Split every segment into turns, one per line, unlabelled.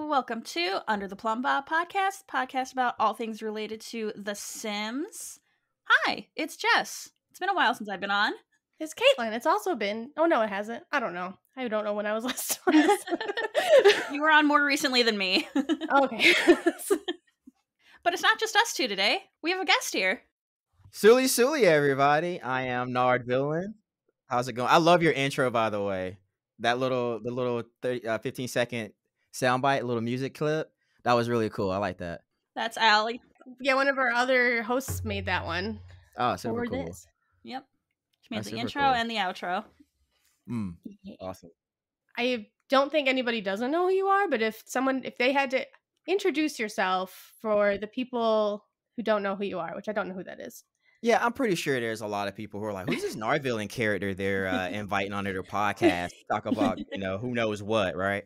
Welcome to Under the Plumbob Podcast about all things related to The Sims. Hi, it's Jess. It's been a while since I've been on.
It's Caitlin. It's also been... Oh, no, it hasn't. I don't know. I don't know when I was last on this.
You were on more recently than me.
Okay.
But it's not just us two today. We have a guest here.
Sully, everybody. I am Nardvillain. How's it going? I love your intro, by the way. That the little 15-second soundbite, little music clip. That was really cool. I like that.
That's Allie.
Yeah, one of our other hosts made that one.
Oh, super
For
cool.
this.
Yep. She made
That's
the
super
intro
cool.
and the outro.
Awesome.
I don't think anybody doesn't know who you are, but if they had to introduce yourself for the people who don't know who you are, which I don't know who that is.
Yeah, I'm pretty sure there's a lot of people who are like, who's this Nardvillain character they're inviting onto their podcast to talk about, who knows what, right?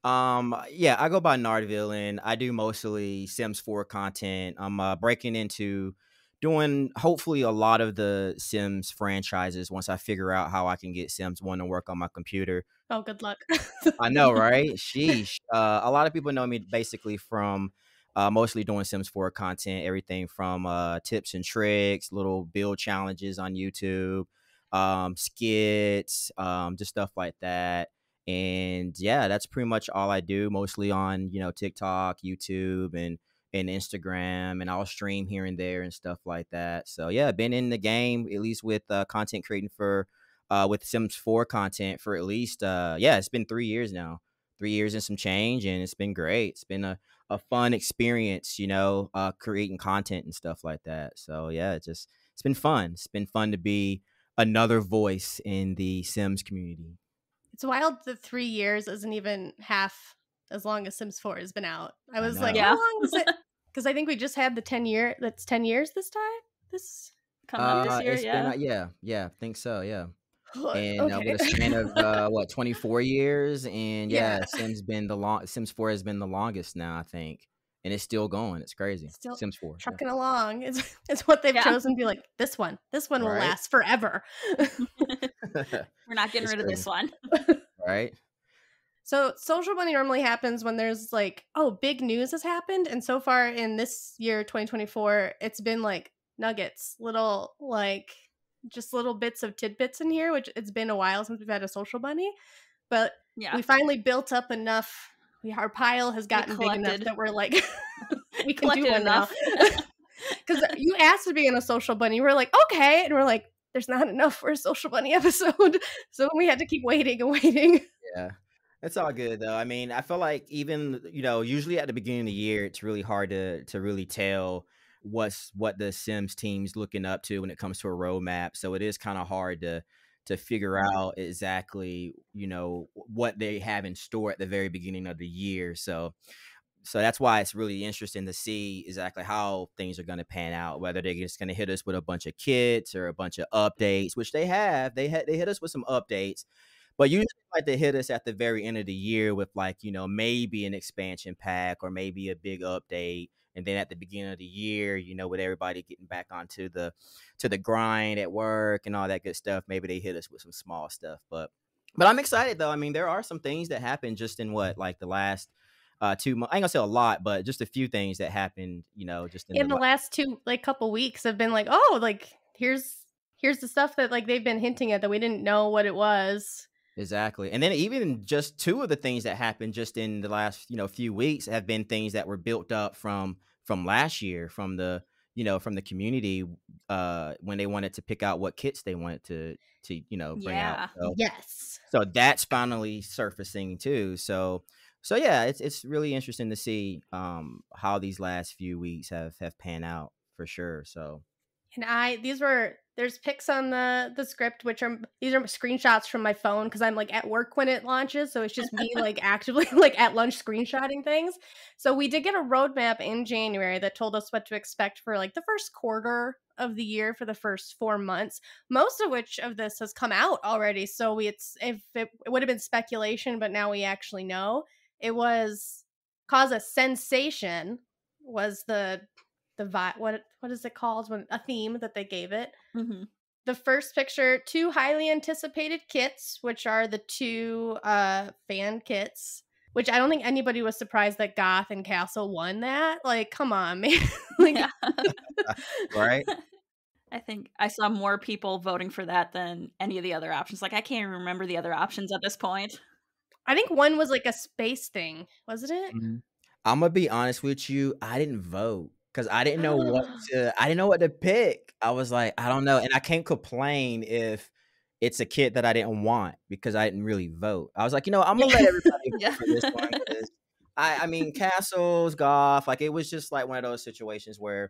Yeah, I go by Nardvillain. I do mostly Sims 4 content. I'm breaking into doing hopefully a lot of the Sims franchises once I figure out how I can get Sims 1 to work on my computer.
Oh, good luck.
I know, right? Sheesh. A lot of people know me basically from mostly doing Sims 4 content, everything from tips and tricks, little build challenges on YouTube, skits, just stuff like that. And yeah, that's pretty much all I do, mostly on, TikTok, YouTube, and Instagram, and I'll stream here and there and stuff like that. So yeah, been in the game, at least with content creating for with Sims 4 content for at least it's been 3 years now. 3 years and some change, and it's been great. It's been a fun experience, creating content and stuff like that. So yeah, it's been fun. It's been fun to be another voice in the Sims community.
It's wild that 3 years isn't even half as long as Sims 4 has been out. I was like,
Yeah.
how long is it? Because I think we just had the 10 year. That's 10 years this time. This
Coming up this year,
it's
yeah.
been, I think so, yeah. And
Okay.
with a span of 24 years, and
Yeah.
Sims 4 has been the longest now, I think, and it's still going. It's crazy.
Still
Sims 4
trucking along. It's what they've chosen to be like, this one will
Right.
last forever.
We're not getting
It's
rid of this one.
right.
So Social Bunny normally happens when there's like, oh, big news has happened. And so far in this year, 2024, it's been like nuggets, little bits of tidbits in here, which it's been a while since we've had a Social Bunny. But
Yeah.
we finally built up enough. Our pile has gotten big enough that we're like, we can do one now. Because you asked to be in a Social Bunny. We're like, okay. And we're like, there's not enough for a Social Bunny episode. So we had to keep waiting and waiting.
Yeah. It's all good though. I mean, I feel like even, usually at the beginning of the year, it's really hard to really tell what the Sims team's looking up to when it comes to a roadmap. So it is kind of hard to figure out exactly, what they have in store at the very beginning of the year. So that's why it's really interesting to see exactly how things are going to pan out, whether they're just going to hit us with a bunch of kits or a bunch of updates, which they have. They hit us with some updates. But usually like to hit us at the very end of the year with like, maybe an expansion pack or maybe a big update. And then at the beginning of the year, with everybody getting back onto the grind at work and all that good stuff, maybe they hit us with some small stuff. But I'm excited though. I mean, there are some things that happened just in the last 2 months. I ain't gonna say a lot, but just a few things that happened, just in
the last two couple weeks have been like, oh, like here's the stuff that like they've been hinting at that we didn't know what it was.
Exactly. And then even just two of the things that happened just in the last, few weeks have been things that were built up from last year, from the community when they wanted to pick out what kits they wanted to bring out. So,
yes.
So that's finally surfacing too. So yeah, it's really interesting to see how these last few weeks have panned out for sure. So
and there's pics on the script, these are screenshots from my phone because I'm like at work when it launches, so it's just me like actively like at lunch screenshotting things. So we did get a roadmap in January that told us what to expect for like the first quarter of the year for the first 4 months, most of which of this has come out already. So it would have been speculation, but now we actually know. It was cause a sensation was the what is it called, when a theme that they gave it.
Mm-hmm.
The first picture, 2 highly anticipated kits, which are the 2 fan kits, which I don't think anybody was surprised that Goth and Castle won that. Like, come on, man. Like,
Yeah.
Right?
I think I saw more people voting for that than any of the other options. Like, I can't even remember the other options at this point.
I think one was like a space thing, wasn't it?
I'm gonna be honest with you. I didn't vote because I didn't know what to pick. I was like, I don't know, and I can't complain if it's a kit that I didn't want because I didn't really vote. I was like, I'm gonna let everybody vote for this one because I mean, Castles, Goth, like it was just like one of those situations where,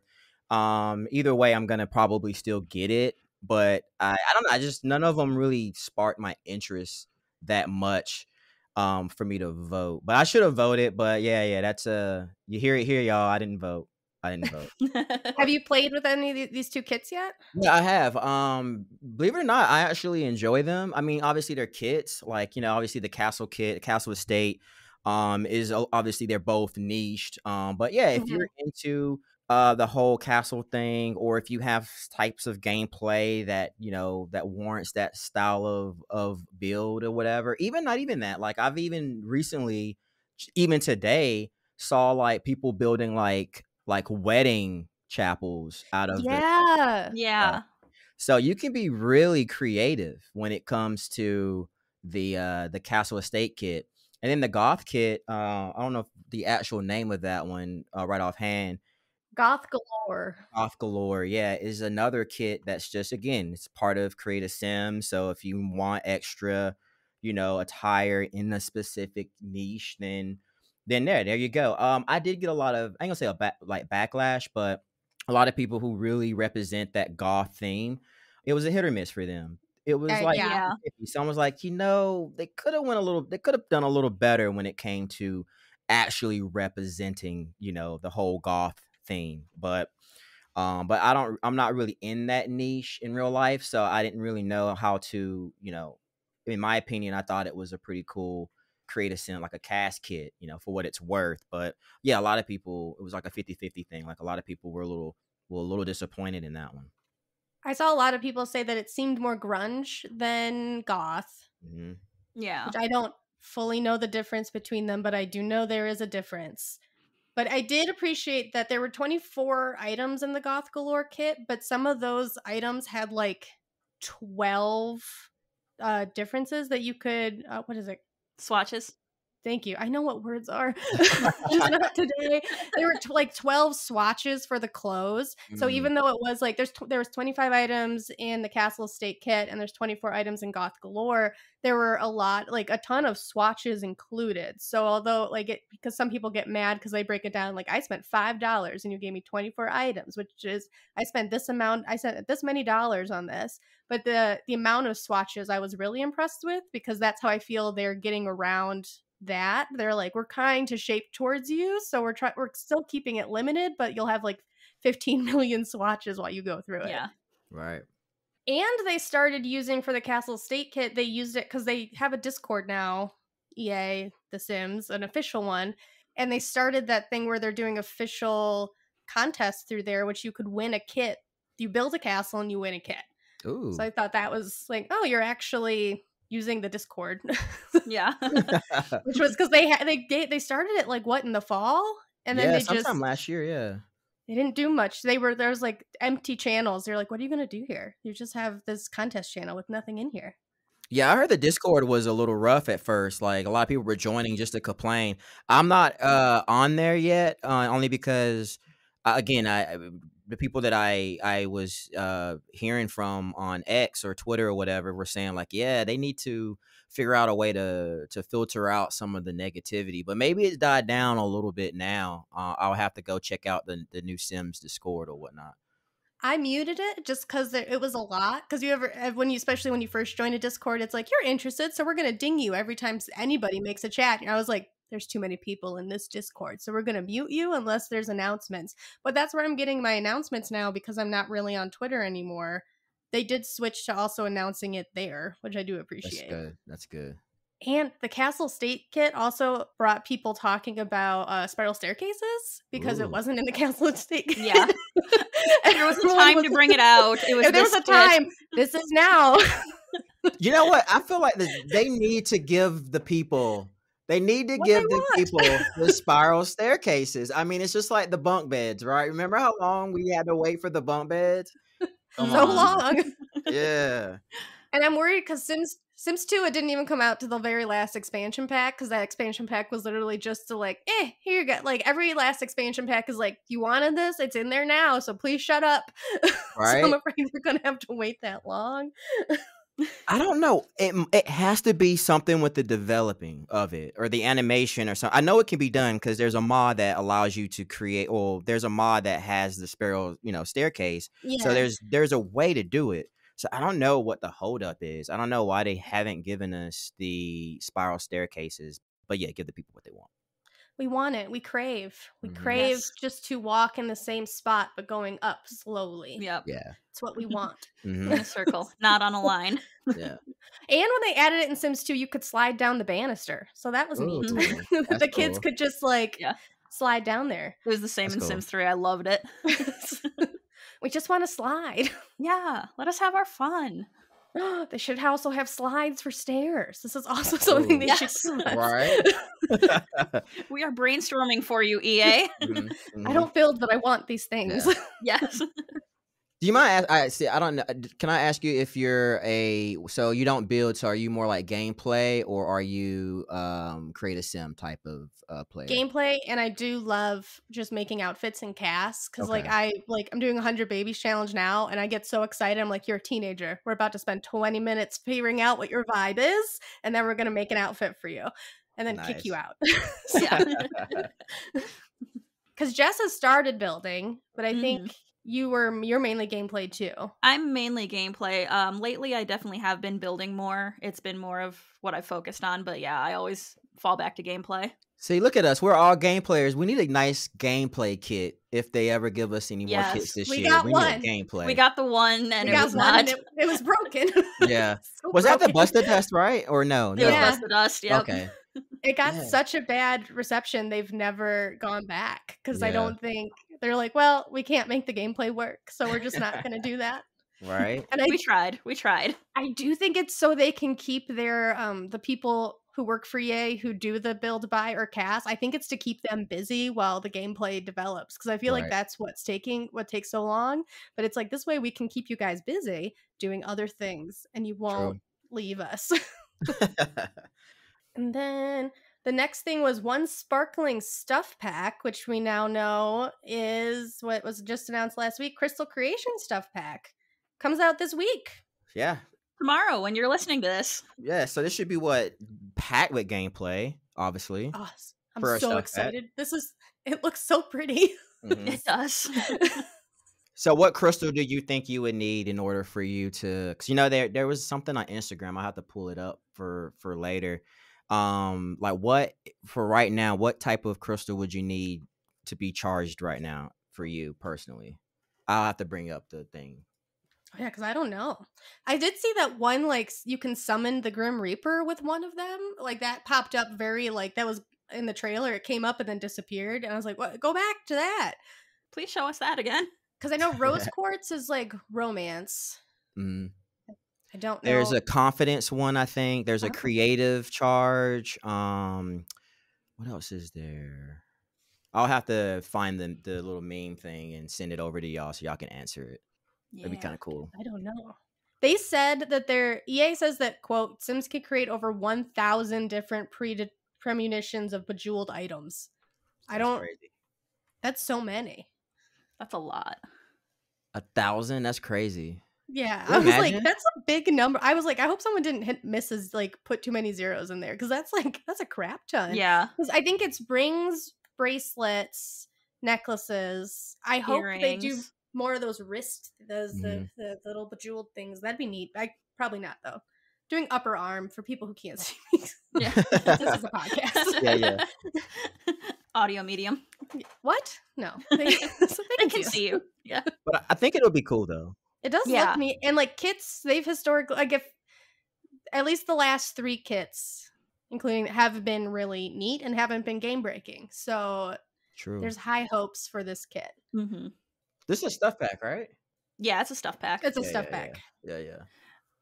either way, I'm gonna probably still get it, but I don't know. I just none of them really sparked my interest that much. For me to vote, but I should have voted. But yeah, that's you hear it here, y'all. I didn't vote.
Have you played with any of these two kits yet?
Yeah, I have. Believe it or not, I actually enjoy them. I mean, obviously they're kits. Like obviously the Castle kit, Castle Estate, is obviously they're both niched. But yeah, if you're into the whole castle thing, or if you have types of gameplay that that warrants that style of build or whatever, not even that, like I've even recently, even today, saw like people building like wedding chapels out of
Yeah.
so you can be really creative when it comes to the Castle Estate kit. And then the Goth kit, I don't know if the actual name of that one right offhand.
Goth Galore,
yeah, is another kit that's just, again, it's part of Create a Sim. So if you want extra, attire in a specific niche, then there you go. I did get a lot of, I ain't gonna say backlash, but a lot of people who really represent that Goth theme. It was a hit or miss for them. It was like, someone was like, they could have done a little better when it came to actually representing, the whole Goth theme. But I'm not really in that niche in real life, so I didn't really know how to, in my opinion, I thought it was a pretty cool Create a Sim, like a cast kit, for what it's worth. But yeah, a lot of people, it was like a 50-50 thing. Like a lot of people were a little disappointed in that one.
I saw a lot of people say that it seemed more grunge than goth.
Mm-hmm.
Yeah.
Which I don't fully know the difference between them, but I do know there is a difference. But I did appreciate that there were 24 items in the Goth Galore kit, but some of those items had like 12 differences that you could, what is it?
Swatches.
Thank you. I know what words are. Just not today. There were like 12 swatches for the clothes. So even though it was like there was 25 items in the Castle Estate kit and there's 24 items in Goth Galore, there were a ton of swatches included. So although because some people get mad because they break it down, like I spent $5 and you gave me 24 items, which is I spent this many dollars on this. But the amount of swatches I was really impressed with, because that's how I feel they're getting around that. They're like, we're trying to shape towards you, so we're still keeping it limited, but you'll have like 15 million swatches while you go through it.
Yeah.
Right.
And they started using, for the Castle Estate kit, they used it because they have a Discord now, EA, The Sims, an official one, and they started that thing where they're doing official contests through there, which you could win a kit. You build a castle and you win a kit.
Ooh.
So I thought that was like, oh, you're actually using the Discord.
Yeah.
Which was because they started it like in the fall, and then they
sometime last year. Yeah,
they didn't do much. There was like empty channels. They're like, what are you gonna do here? You just have this contest channel with nothing in here.
Yeah, I heard the Discord was a little rough at first. Like a lot of people were joining just to complain. I'm not on there yet, only because the people that I was hearing from on X or Twitter or whatever were saying like, yeah, they need to figure out a way to filter out some of the negativity. But maybe it's died down a little bit now. I'll have to go check out the new Sims Discord or whatnot.
I muted it just because it was a lot. Because especially when you first join a Discord, it's like, you're interested, so we're going to ding you every time anybody makes a chat. And I was like, there's too many people in this Discord, so we're going to mute you unless there's announcements. But that's where I'm getting my announcements now, because I'm not really on Twitter anymore. They did switch to also announcing it there, which I do appreciate.
That's good. And
the Castle Estate kit also brought people talking about spiral staircases, because it wasn't in the Castle Estate kit.
Yeah. There was a time to bring it out.
If there was a time, this is now.
You know what? I feel like they need to give the people They need to
What
give
they
the
want.
people the spiral staircases. I mean, it's just like the bunk beds, right? Remember how long we had to wait for the bunk beds? Come
So
on.
long.
Yeah.
And I'm worried because Sims 2, it didn't even come out to the very last expansion pack, because that expansion pack was literally just to like, here you go. Like, every last expansion pack is like, you wanted this? It's in there now, so please shut up.
Right?
So I'm afraid we're going to have to wait that long.
I don't know. It has to be something with the developing of it or the animation or something. I know it can be done because there's a mod that allows you to create, or there's a mod that has the spiral, staircase.
Yeah.
So there's a way to do it. So I don't know what the holdup is. I don't know why they haven't given us the spiral staircases. But yeah, give the people what they want.
We want it. We crave. We
Mhm.
crave
Yes.
just to walk in the same spot, but going up slowly.
Yep.
Yeah.
It's what we want.
Mhm.
In a circle, not on a line.
Yeah.
And when they added it in Sims 2, you could slide down the banister. So that was neat.
Ooh, that's
The kids
cool.
could just like
Yeah.
slide down there.
It was the same
That's
in
cool.
Sims 3. I loved it.
We just want to slide.
Yeah, let us have our fun.
They should also have slides for stairs. This is also something
Ooh.
they
Yes.
should do.
Right?
We are brainstorming for you, EA.
Mhm,
I
mhm.
don't build, but I want these things.
Yeah.
Yes.
Do you mind? I don't know. Can I ask you if you're so you don't build? So are you more like gameplay, or are you create a sim type of player?
Gameplay, and I do love just making outfits and casts, because
Okay.
I'm doing 100 Babies challenge now, and I get so excited. I'm like, you're a teenager. We're about to spend 20 minutes figuring out what your vibe is, and then we're gonna make an outfit for you, and then kick you
Nice.
out.
Yeah.
Because Jess has started building, but I
Mhm.
think you're mainly gameplay too.
I'm mainly gameplay. Lately I definitely have been building more. It's been more of what I focused on, but yeah, I always fall back to gameplay.
See, look at us. We're all game players. We need a nice gameplay kit if they ever give us any more kits
Yes.
this
We
year.
got
We
one.
need a gameplay.
We got the one and
We
it
got
was
one,
not.
and it was broken.
Yeah.
So
Was that the
broken.
Bust the Dust, right? Or no?
It was
Yeah.
Bust the Dust, yep.
Okay.
It got
Yeah.
such a bad reception, they've never gone back, because I
Yeah.
don't think they're like, well, we can't make the gameplay work, so we're just not going to do that.
Right.
And
We tried.
I do think it's so they can keep their the people who work for EA who do the build, buy, or cast. I think it's to keep them busy while the gameplay develops, because I feel like
Right.
that's what takes so long. But it's like, this way we can keep you guys busy doing other things, and you won't leave us. And then the next thing was one sparkling stuff pack, which we now know is what was just announced last week. Crystal Creation stuff pack comes out this week.
Yeah.
Tomorrow when you're listening to this.
Yeah. So this should be packed with gameplay, obviously.
Oh,
For a
I'm so
stuff pack.
excited. It looks so pretty.
Mhm.
It does.
So what crystal do you think you would need in order for you to, because there was something on Instagram, I'll have to pull it up for later. Like what, for right now, what type of crystal would you need to be charged right now for you personally? I'll have to bring up the thing.
Yeah, because I don't know. I did see that one, like, you can summon the Grim Reaper with one of them. Like, that popped up that was in the trailer. It came up and then disappeared. And I was like, what? Go back to that.
Please show us that again.
Because I know Rose Quartz is, like, romance.
Mhm.
I don't know.
There's a confidence one, I think. There's a
Oh.
creative charge. What else is there? I'll have to find the little meme thing and send it over to y'all so y'all can answer it. That'd be kind of cool.
I don't know. They said that EA says that, quote, Sims can create over 1,000 different premonitions of bejeweled items.
That's crazy.
That's so many.
That's a lot.
1,000? That's crazy.
Yeah,
Can
I
you
was like,
imagine?
that's a big number. I was like, I hope someone didn't hit misses, like put too many zeros in there, because that's a crap ton.
Yeah.
Because I think it's rings, bracelets, necklaces. I hope they do
Earrings.
more of those wrist, the little bejeweled things. That'd be neat. Probably not though. Doing upper arm for people who can't see me.
Yeah.
This is a podcast.
Yeah.
Audio medium.
What? No. They
Can see you. Yeah.
But I think it'll be cool though.
It does
Yeah.
look neat. And like kits, they've historically, like, if at least the last 3 kits, including, have been really neat and haven't been game breaking. So
True.
there's high hopes for this kit.
Mm-hmm.
This is a stuff pack, right?
Yeah, it's a stuff pack.
It's a stuff pack.
Yeah.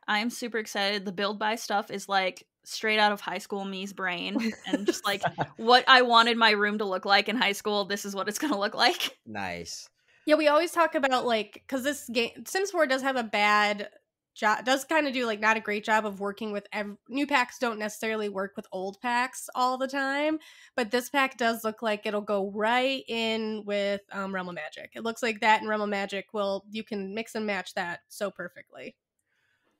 I am super excited. The build buy stuff is like straight out of high school me's brain, and just like what I wanted my room to look like in high school, this is what it's gonna look like.
Nice.
Yeah, we always talk about like, because this game Sims 4 does have a bad job, does kind of do like not a great job of working with new packs. Don't necessarily work with old packs all the time, but this pack does look like it'll go right in with Realm of Magic. It looks like that in Realm of Magic you can mix and match that so perfectly.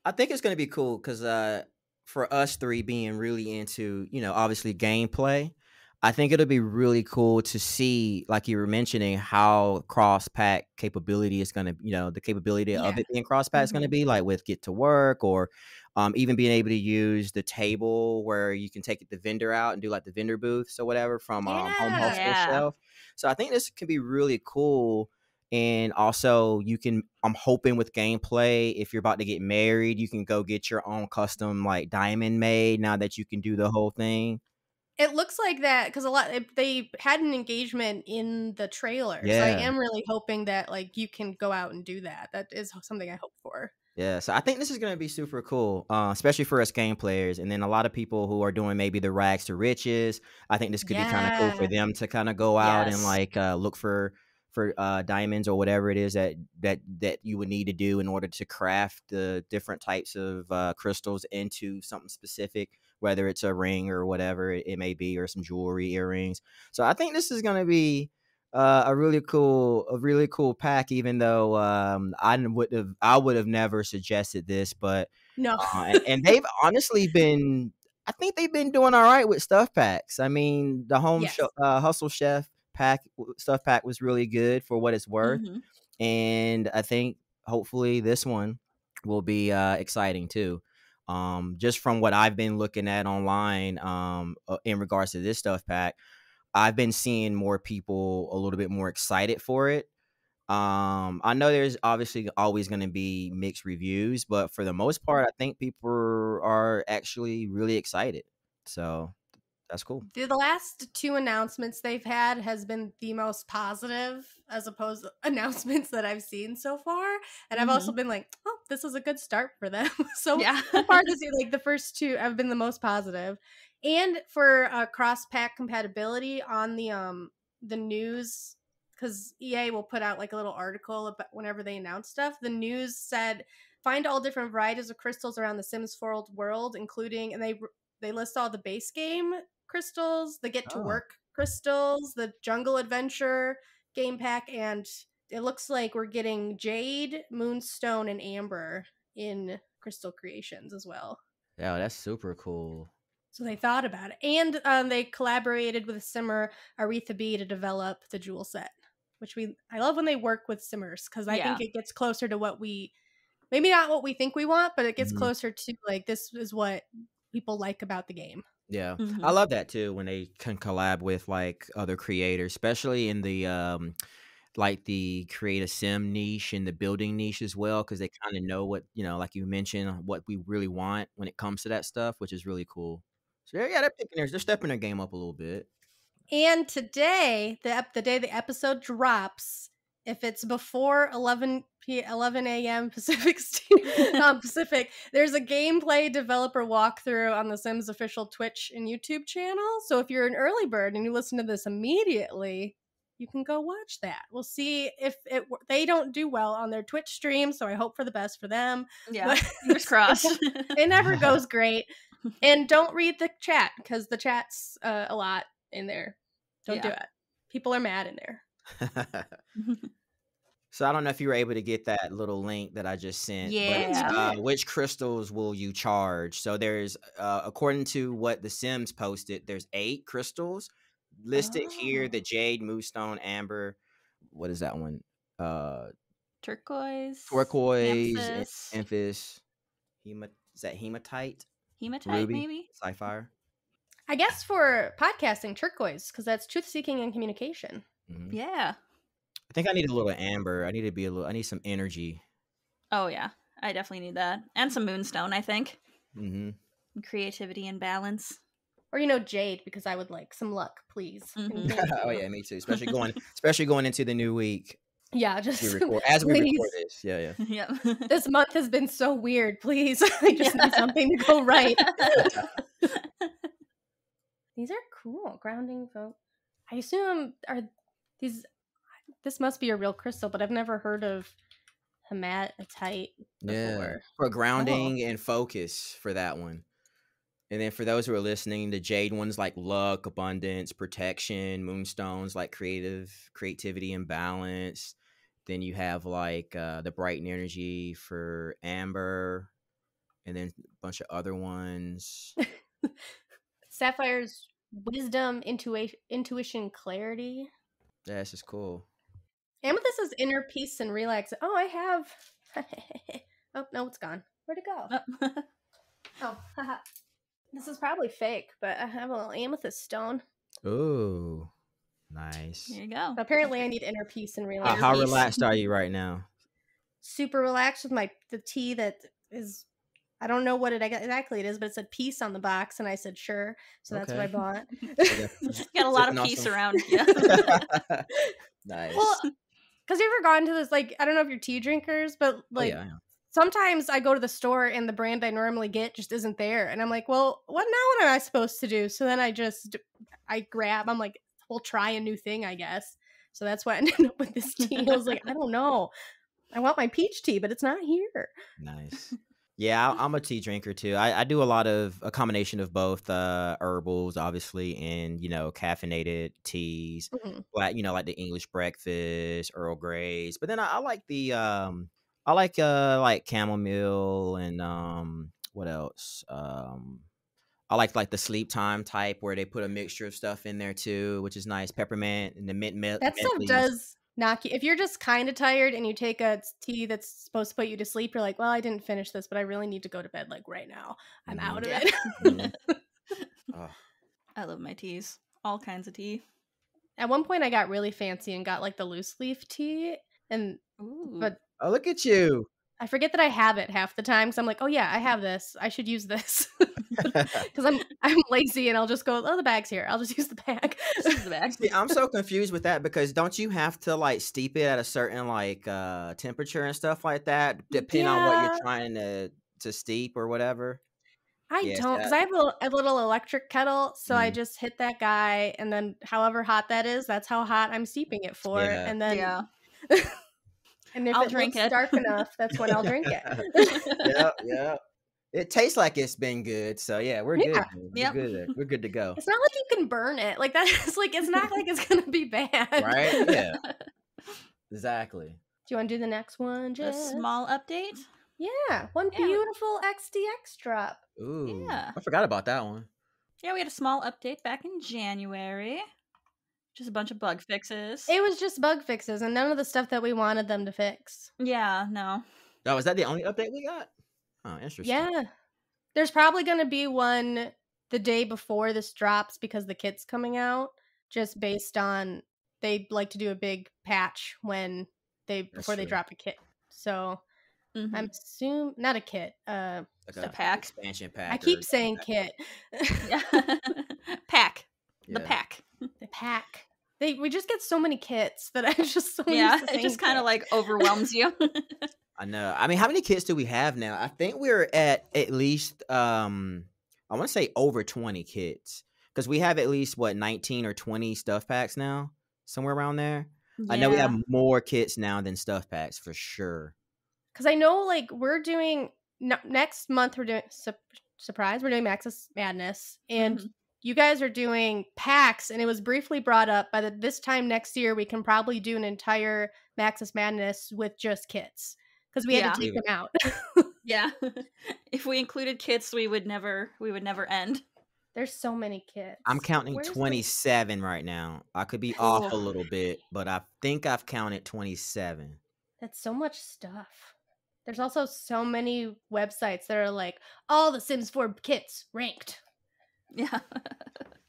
I think it's going to be cool because for us three being really into, obviously gameplay, I think it'll be really cool to see, like you were mentioning, how cross-pack capability is going to, the capability of it being cross-pack is going to be, like with Get to Work, or even being able to use the table where you can take the vendor out and do like the vendor booths or whatever from Home Hustle Shelf. So I think this can be really cool. And also I'm hoping with gameplay, if you're about to get married, you can go get your own custom like diamond made now that you can do the whole thing.
It looks like that because they had an engagement in the trailer.
Yeah.
So I am really hoping that like you can go out and do that. That is something I hope for.
Yeah, so I think this is going to be super cool, especially for us game players. And then a lot of people who are doing maybe the rags to riches, I think this could be kind of cool for them to kind of go out and like look for diamonds or whatever it is that you would need to do in order to craft the different types of crystals into something specific, whether it's a ring or whatever it may be, or some jewelry, earrings. So I think this is going to be a really cool pack, even though I would have never suggested this, but
no.
And they've honestly been, I think they've been doing all right with stuff packs. I mean, the Hustle Chef stuff pack was really good for what it's worth, and I think hopefully this one will be exciting too. Just from what I've been looking at online in regards to this stuff pack, I've been seeing more people a little bit more excited for it. I know there's obviously always going to be mixed reviews, but for the most part, I think people are actually really excited. So that's cool.
The last two announcements they've had has been the most positive as opposed to announcements that I've seen so far. And I've also been like, oh, this is a good start for them. So far this year, like the first two have been the most positive. And for cross-pack compatibility on the news, because EA will put out like a little article about whenever they announce stuff. The news said, find all different varieties of crystals around the Sims 4 world, including, and they list all the base game crystals, the Get to Work crystals, the Jungle Adventure game pack, and it looks like we're getting Jade, Moonstone, and Amber in Crystal Creations as well.
Yeah, that's super cool.
So they thought about it. And they collaborated with Simmer Aretha B to develop the jewel set, which I love when they work with Simmers, because I think it gets closer to what maybe not what we think we want, but it gets closer to like, this is what people like about the game.
Yeah, I love that too when they can collab with like other creators, especially in the like the create a sim niche and the building niche as well, because they kind of know what, like you mentioned, what we really want when it comes to that stuff, which is really cool. So they're stepping their game up a little bit.
And today, the day the episode drops, if it's before 11 a.m. Pacific, there's a gameplay developer walkthrough on the Sims official Twitch and YouTube channel. So if you're an early bird and you listen to this immediately, you can go watch that. We'll see if they don't do well on their Twitch stream, so I hope for the best for them.
Yeah, fingers crossed.
It never goes great. And don't read the chat, because the chat's a lot in there. Don't do it. People are mad in there.
So I don't know if you were able to get that little link that I just sent.
Yeah.
But, which crystals will you charge? So there's, according to what the Sims posted, there's 8 crystals listed here: the Jade, Moonstone, Amber. What is that one?
Turquoise,
Amethyst. Is that hematite?
Ruby, maybe?
Sapphire.
I guess for podcasting, turquoise, because that's truth-seeking and communication.
Yeah.
I think I need a little amber. I need some energy.
Oh yeah, I definitely need that, and some moonstone. I think. Creativity and balance.
Or jade, because I would like some luck, please.
Oh yeah, me too. Especially going into the new week.
Yeah, just
as we
please.
record this. Yeah.
Yep.
This month has been so weird. Please, I just need something to go right. These are cool. Grounding folk. I assume are these. This must be a real crystal, but I've never heard of hematite before.
Yeah, for grounding and focus for that one. And then for those who are listening, the jade ones like luck, abundance, protection, moonstones like creativity and balance. Then you have like the bright energy for amber, and then a bunch of other ones.
Sapphire's wisdom, intuition, clarity.
Yeah, this is cool.
Amethyst is inner peace and relax. Oh, I have. Oh no, it's gone. Where'd it go? Oh, haha. This is probably fake, but I have a little amethyst stone.
Ooh, nice.
There you go.
Apparently, I need inner peace and relax.
How relaxed are you right now?
Super relaxed with the tea that is. I don't know what exactly it is, but it said peace on the box, and I said sure, so that's what I bought.
Got a lot of peace around. Yeah.
Nice.
Well, because you ever gotten to this, like, I don't know if you're tea drinkers, but like sometimes I go to the store and the brand I normally get just isn't there, and I'm like, well, what am I supposed to do? So then I grab. I'm like, we'll try a new thing, I guess. So that's why I ended up with this tea. I was like, I don't know. I want my peach tea, but it's not here.
Nice. Yeah, I'm a tea drinker too. I do a combination of both herbals, obviously, and caffeinated teas, like like the English breakfast, Earl Greys. But then I like the like chamomile and what else? I like the sleep time type where they put a mixture of stuff in there too, which is nice. Peppermint and the mint.
That stuff does knock you. If you're just kind of tired and you take a tea that's supposed to put you to sleep, you're like, well, I didn't finish this, but I really need to go to bed like right now. I'm out of it.
Oh.
I love my teas. All kinds of tea.
At one point I got really fancy and got like the loose leaf tea, but
oh, look at you.
I forget that I have it half the time because I'm like, oh yeah, I have this. I should use this. Because I'm lazy and I'll just go, oh, the bag's here. I'll just use the bag.
See, I'm so confused with that because don't you have to like steep it at a certain like temperature and stuff like that, depending on what you're trying to steep or whatever?
I don't, because I have a little electric kettle, so I just hit that guy, and then however hot that is, that's how hot I'm steeping it for, and then and if
I'll
it
drink
looks dark enough, that's when I'll drink it.
Yeah. It tastes like it's been good, so yeah, we're good.
Yep.
We're good to go.
It's not like you can burn it. Like that's like it's not like it's gonna be bad,
right? Yeah, exactly.
Do you want to do the next one, Jess?
A small update.
Yeah, one beautiful XDX drop.
Ooh,
yeah,
I forgot about that one.
Yeah, we had a small update back in January. Just a bunch of bug fixes.
It was just bug fixes and none of the stuff that we wanted them to fix.
Yeah, no.
Oh, is that the only update we got? Oh, interesting.
Yeah. There's probably going to be one the day before this drops because the kit's coming out, just based on they like to do a big patch before they drop a kit. So I'm assuming not a kit,
like
a pack,
expansion pack.
I keep saying kit.
Pack.
Yeah.
The pack.
The pack. We just get so many kits that I just so
it just kind of like overwhelms you.
I know. I mean, how many kits do we have now? I think we're at least I want to say over 20 kits because we have at least 19 or 20 stuff packs now, somewhere around there. Yeah. I know we have more kits now than stuff packs for sure.
Because I know, like, we're doing next month. We're doing surprise. We're doing Maxis Madness, and you guys are doing packs. And it was briefly brought up by this time next year we can probably do an entire Maxis Madness with just kits because we had to take them out.
Yeah, if we included kits, we would never end.
There's so many kits.
I'm counting 27 right now. I could be off a little bit, but I think I've counted 27.
That's so much stuff. There's also so many websites that are like, all the Sims 4 kits ranked.
Yeah.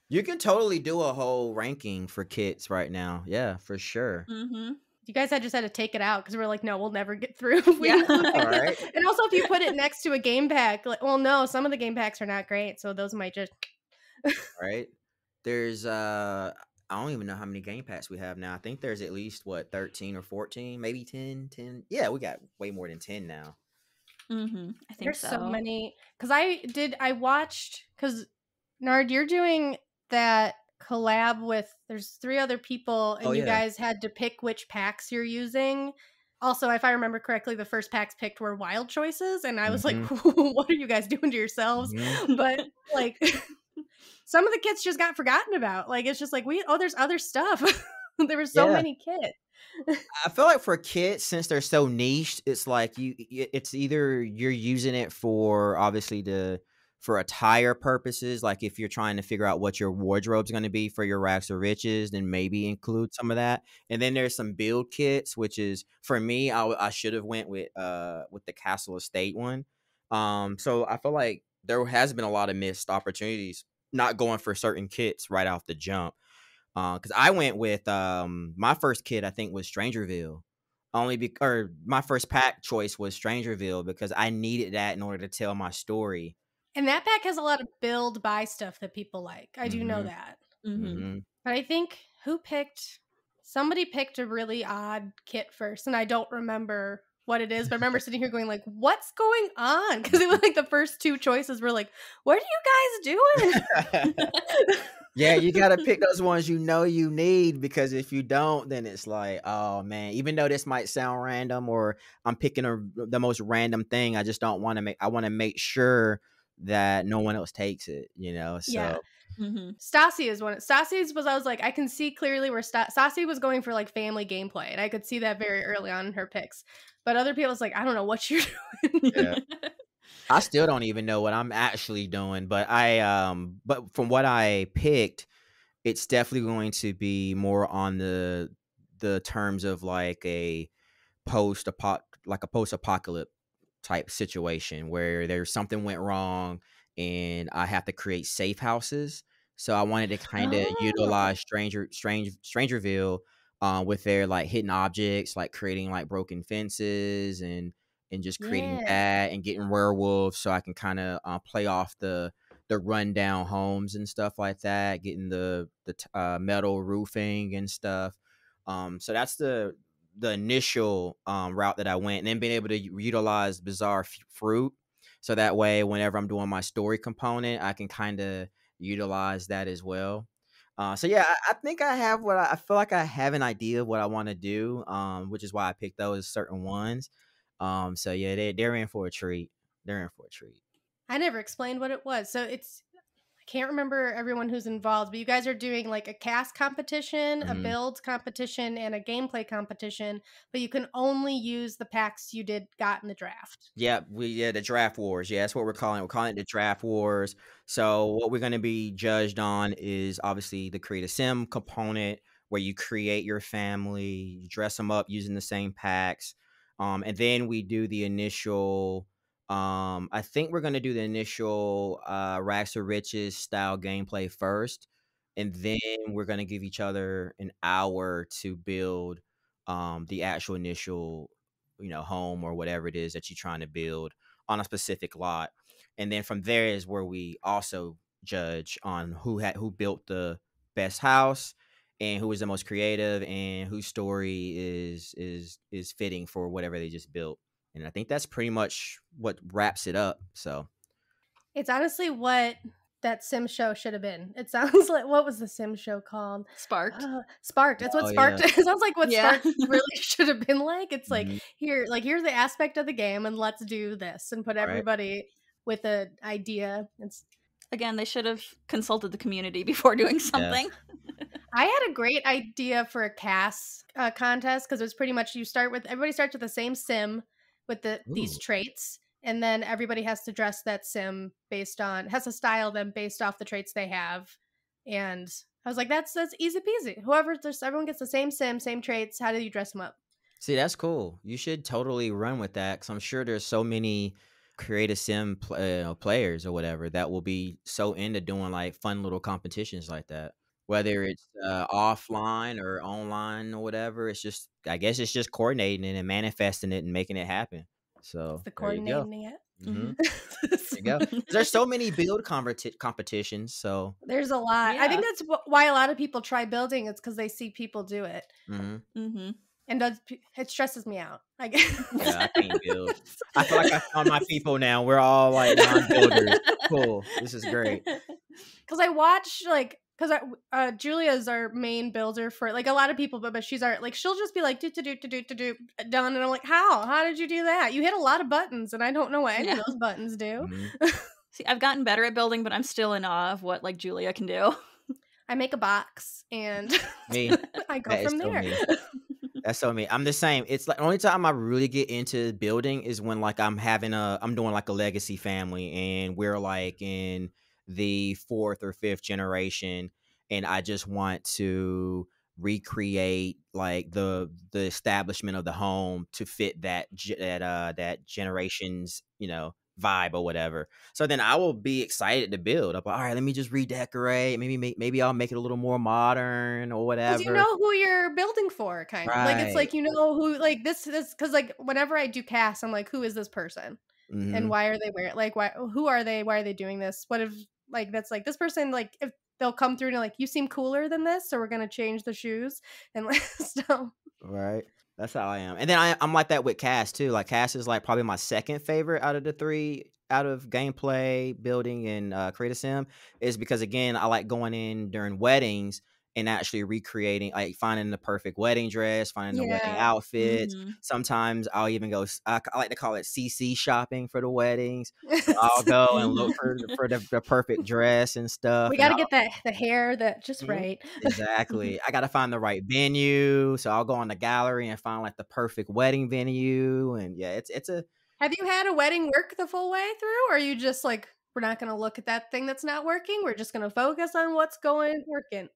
You can totally do a whole ranking for kits right now. Yeah, for sure.
Mm-hmm.
You guys just had to take it out because we're like, no, we'll never get through.
All right.
And also, if you put it next to a game pack, no, some of the game packs are not great, so those might just.
Right. There's I don't even know how many game packs we have now. I think there's at least 13 or 14, maybe 10. Yeah, we got way more than 10 now.
I think
There's so
so.
many. Because I watched, because Nard, you're doing that collab with, there's 3 other people, and you guys had to pick which packs you're using. Also, if I remember correctly, the first packs picked were wild choices, and I was like, what are you guys doing to yourselves? But like, some of the kits just got forgotten about. Like, it's just like, there's other stuff. There were so many kits.
I feel like for kids, since they're so niched, it's like it's either you're using it for obviously for attire purposes, like if you're trying to figure out what your wardrobe's going to be for your racks or riches, then maybe include some of that. And then there's some build kits, which is for me, I should have went with the Castle Estate one. So I feel like there has been a lot of missed opportunities not going for certain kits right off the jump. Because I went with my first kit, I think, was Strangerville. Or my first pack choice was Strangerville because I needed that in order to tell my story.
And that pack has a lot of build buy stuff that people like. I do know that. But I think somebody picked a really odd kit first, and I don't remember what it is, but I remember sitting here going like, what's going on? Because it was like the first 2 choices were like, what are you guys doing?
Yeah, you got to pick those ones you know you need, because if you don't, then it's like, oh man, even though this might sound random or I'm picking the most random thing, I just don't want to I want to make sure that no one else takes it, so.
Yeah. Stassi is one. Stassi's was, I was like, I can see clearly where Stassi was going for like family gameplay, and I could see that very early on in her picks. But other people was like, I don't know what you're doing.
Yeah. I still don't even know what I'm actually doing, but but from what I picked, it's definitely going to be more on the terms of like a post-apocalypse type situation where there's something went wrong and I have to create safe houses. So I wanted to kind of utilize Strangerville with their like hidden objects, like creating like broken fences and just creating that and getting werewolves, so I can kind of play off the rundown homes and stuff like that, getting the metal roofing and stuff. So that's the initial route that I went, and then being able to utilize bizarre fruit, so that way whenever I'm doing my story component, I can kind of utilize that as well. So yeah, I think I have I feel like I have an idea of what I want to do, which is why I picked those certain ones. So yeah, they're in for a treat.
I never explained what it was. So I can't remember everyone who's involved, but you guys are doing like a cast competition, a build competition, and a gameplay competition, but you can only use the packs you got in the draft.
Yeah, the draft wars. Yeah, that's what we're calling it. We're calling it the draft wars. So what we're going to be judged on is obviously the create a sim component, where you create your family, you dress them up using the same packs. And then we do the initial, I think we're going to do the initial Rags to Riches style gameplay first. And then we're going to give each other an hour to build the actual initial, home or whatever it is that you're trying to build on a specific lot. And then from there is where we also judge on who built the best house and who was the most creative and whose story is fitting for whatever they just built. And I think that's pretty much what wraps it up. So
it's honestly what that sim show should have been. It sounds like, what was the sim show called?
Sparked.
Sparked. That's what Sparked. It sounds like what Sparked really should have been like. It's like, here's the aspect of the game, and let's do this and put everybody with an idea.
Again, they should have consulted the community before doing something.
Yeah. I had a great idea for a cast contest, because it was pretty much everybody starts with the same sim with these traits, and then everybody has to dress that sim has to style them based off the traits they have. And I was like, that's easy peasy. Everyone gets the same sim, same traits. How do you dress them up?
See, that's cool. You should totally run with that, because I'm sure there's so many creative sim players or whatever that will be so into doing like fun little competitions like that, whether it's offline or online or whatever. It's just, I guess it's just coordinating it and manifesting it and making it happen. So
the coordinating it.
Mm-hmm. There you go. There's so many build competitions, so
there's a lot.
Yeah.
I think that's why a lot of people try building. It's because they see people do it, and it stresses me out. I guess.
Yeah, I can't build. I feel like I found my people now. We're all like non-builders. Cool. This is great.
Because I watch Julia's our main builder for like a lot of people, but she's our like she'll just be like do done, and I'm like, how did you do that? You hit a lot of buttons, and I don't know what any of those buttons do.
See, I've gotten better at building, but I'm still in awe of what like Julia can do.
I make a box and I go from there.
That's so me. I'm the same. It's like the only time I really get into building is when like I'm doing like a legacy family, and we're like in the 4th or 5th generation, and I just want to recreate like the establishment of the home to fit that generation's vibe or whatever. So then I will be excited to build. I'm like, all right, let me just redecorate. Maybe I'll make it a little more modern or whatever.
Because you know who you're building for, kind of. Like it's like who like this because like whenever I do casts, I'm like, who is this person, and why are they wearing like who are they? Why are they doing this? What if like that's like this person like if they'll come through and like you seem cooler than this, so we're gonna change the shoes and like stuff.
Right. That's how I am. And then I'm like that with Cass too. Like Cass is like probably my second favorite out of the 3 out of gameplay, building, and create a sim, is because again I like going in during weddings and actually recreating, like finding the perfect wedding dress, finding the wedding outfits. Sometimes I'll even go, I like to call it CC shopping for the weddings. So I'll go and look for the perfect dress and stuff.
We got to get the hair that just right.
Exactly. I got to find the right venue. So I'll go on the gallery and find like the perfect wedding venue. And yeah, it's a.
Have you had a wedding work the full way through? Or are you just like, we're not going to look at that thing that's not working. We're just going to focus on what's working.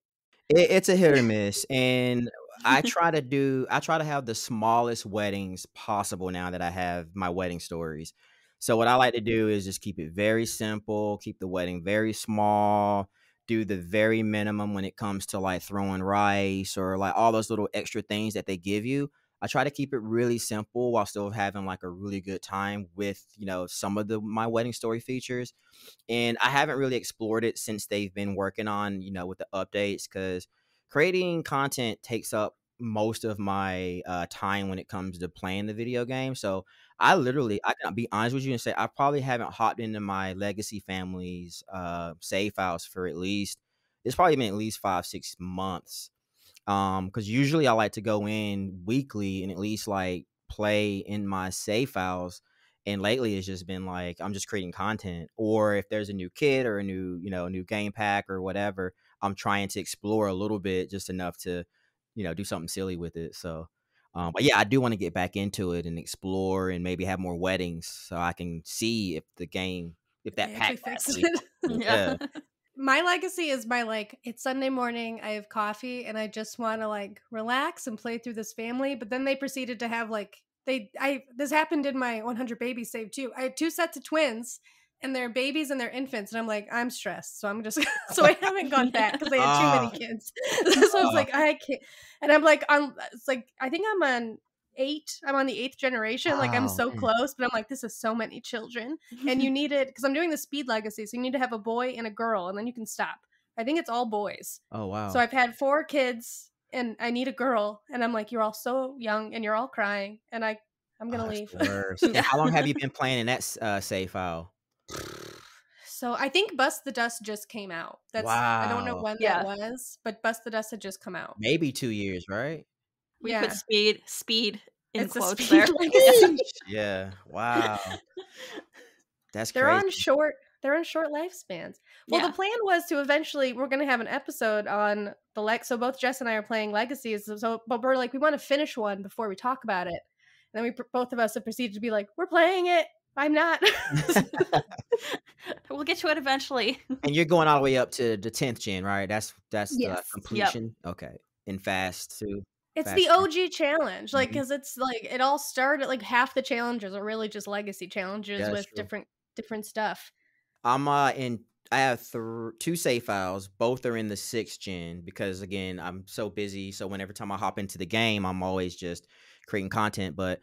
It's a hit or miss, and I try to have the smallest weddings possible now that I have my wedding stories. So what I like to do is just keep it very simple, keep the wedding very small, do the very minimum when it comes to like throwing rice or like all those little extra things that they give you. I try to keep it really simple while still having like a really good time with, some of my wedding story features. And I haven't really explored it since they've been working on, with the updates, because creating content takes up most of my time when it comes to playing the video game. So I can be honest with you and say I probably haven't hopped into my legacy family's save files for it's probably been at least 5-6 months. Because usually I like to go in weekly and at least like play in my save files. And lately it's just been like I'm just creating content, or if there's a new kit or a new game pack or whatever, I'm trying to explore a little bit, just enough to do something silly with it. So but yeah, I do want to get back into it and explore and maybe have more weddings so I can see if that pack
fixes it.
Yeah.
My legacy is it's Sunday morning, I have coffee, and I just want to like relax and play through this family. But then they proceeded to have this happened in my 100 babies save too. I had 2 sets of twins, and they're babies and they're infants, and I'm like, I'm stressed, so I'm just so I haven't gone back because they had too many kids. So I was like, I can't, and I'm like, it's like I think I'm on 8. I'm on the 8th generation. Like I'm so close, but I'm like, this is so many children, and you need it because I'm doing the speed legacy, so you need to have a boy and a girl, and then you can stop. I think it's all boys.
Oh wow!
So I've had 4 kids, and I need a girl, and I'm like, you're all so young, and you're all crying, and I'm gonna leave.
How long have you been playing in that save file?
So I think Bust the Dust just came out. I don't know when that was, but Bust the Dust had just come out.
Maybe 2 years, right?
We put speed in
it's
quotes
there.
Yeah. Wow. That's
they're
crazy.
They're on short lifespans. Well, the plan was to eventually we're going to have an episode on so both Jess and I are playing Legacies. But we're like, we want to finish one before we talk about it. And then both of us have proceeded to be like, we're playing it. I'm not.
We'll get to it eventually.
And you're going all the way up to the 10th gen, right? That's
yes.
completion. Yep. Okay. And fast too.
It's the OG challenge, like, because it's like it all started. Like half the challenges are really just legacy challenges with different stuff.
I'm I have two save files. Both are in the 6th gen because, again, I'm so busy. So whenever time I hop into the game, I'm always just creating content. But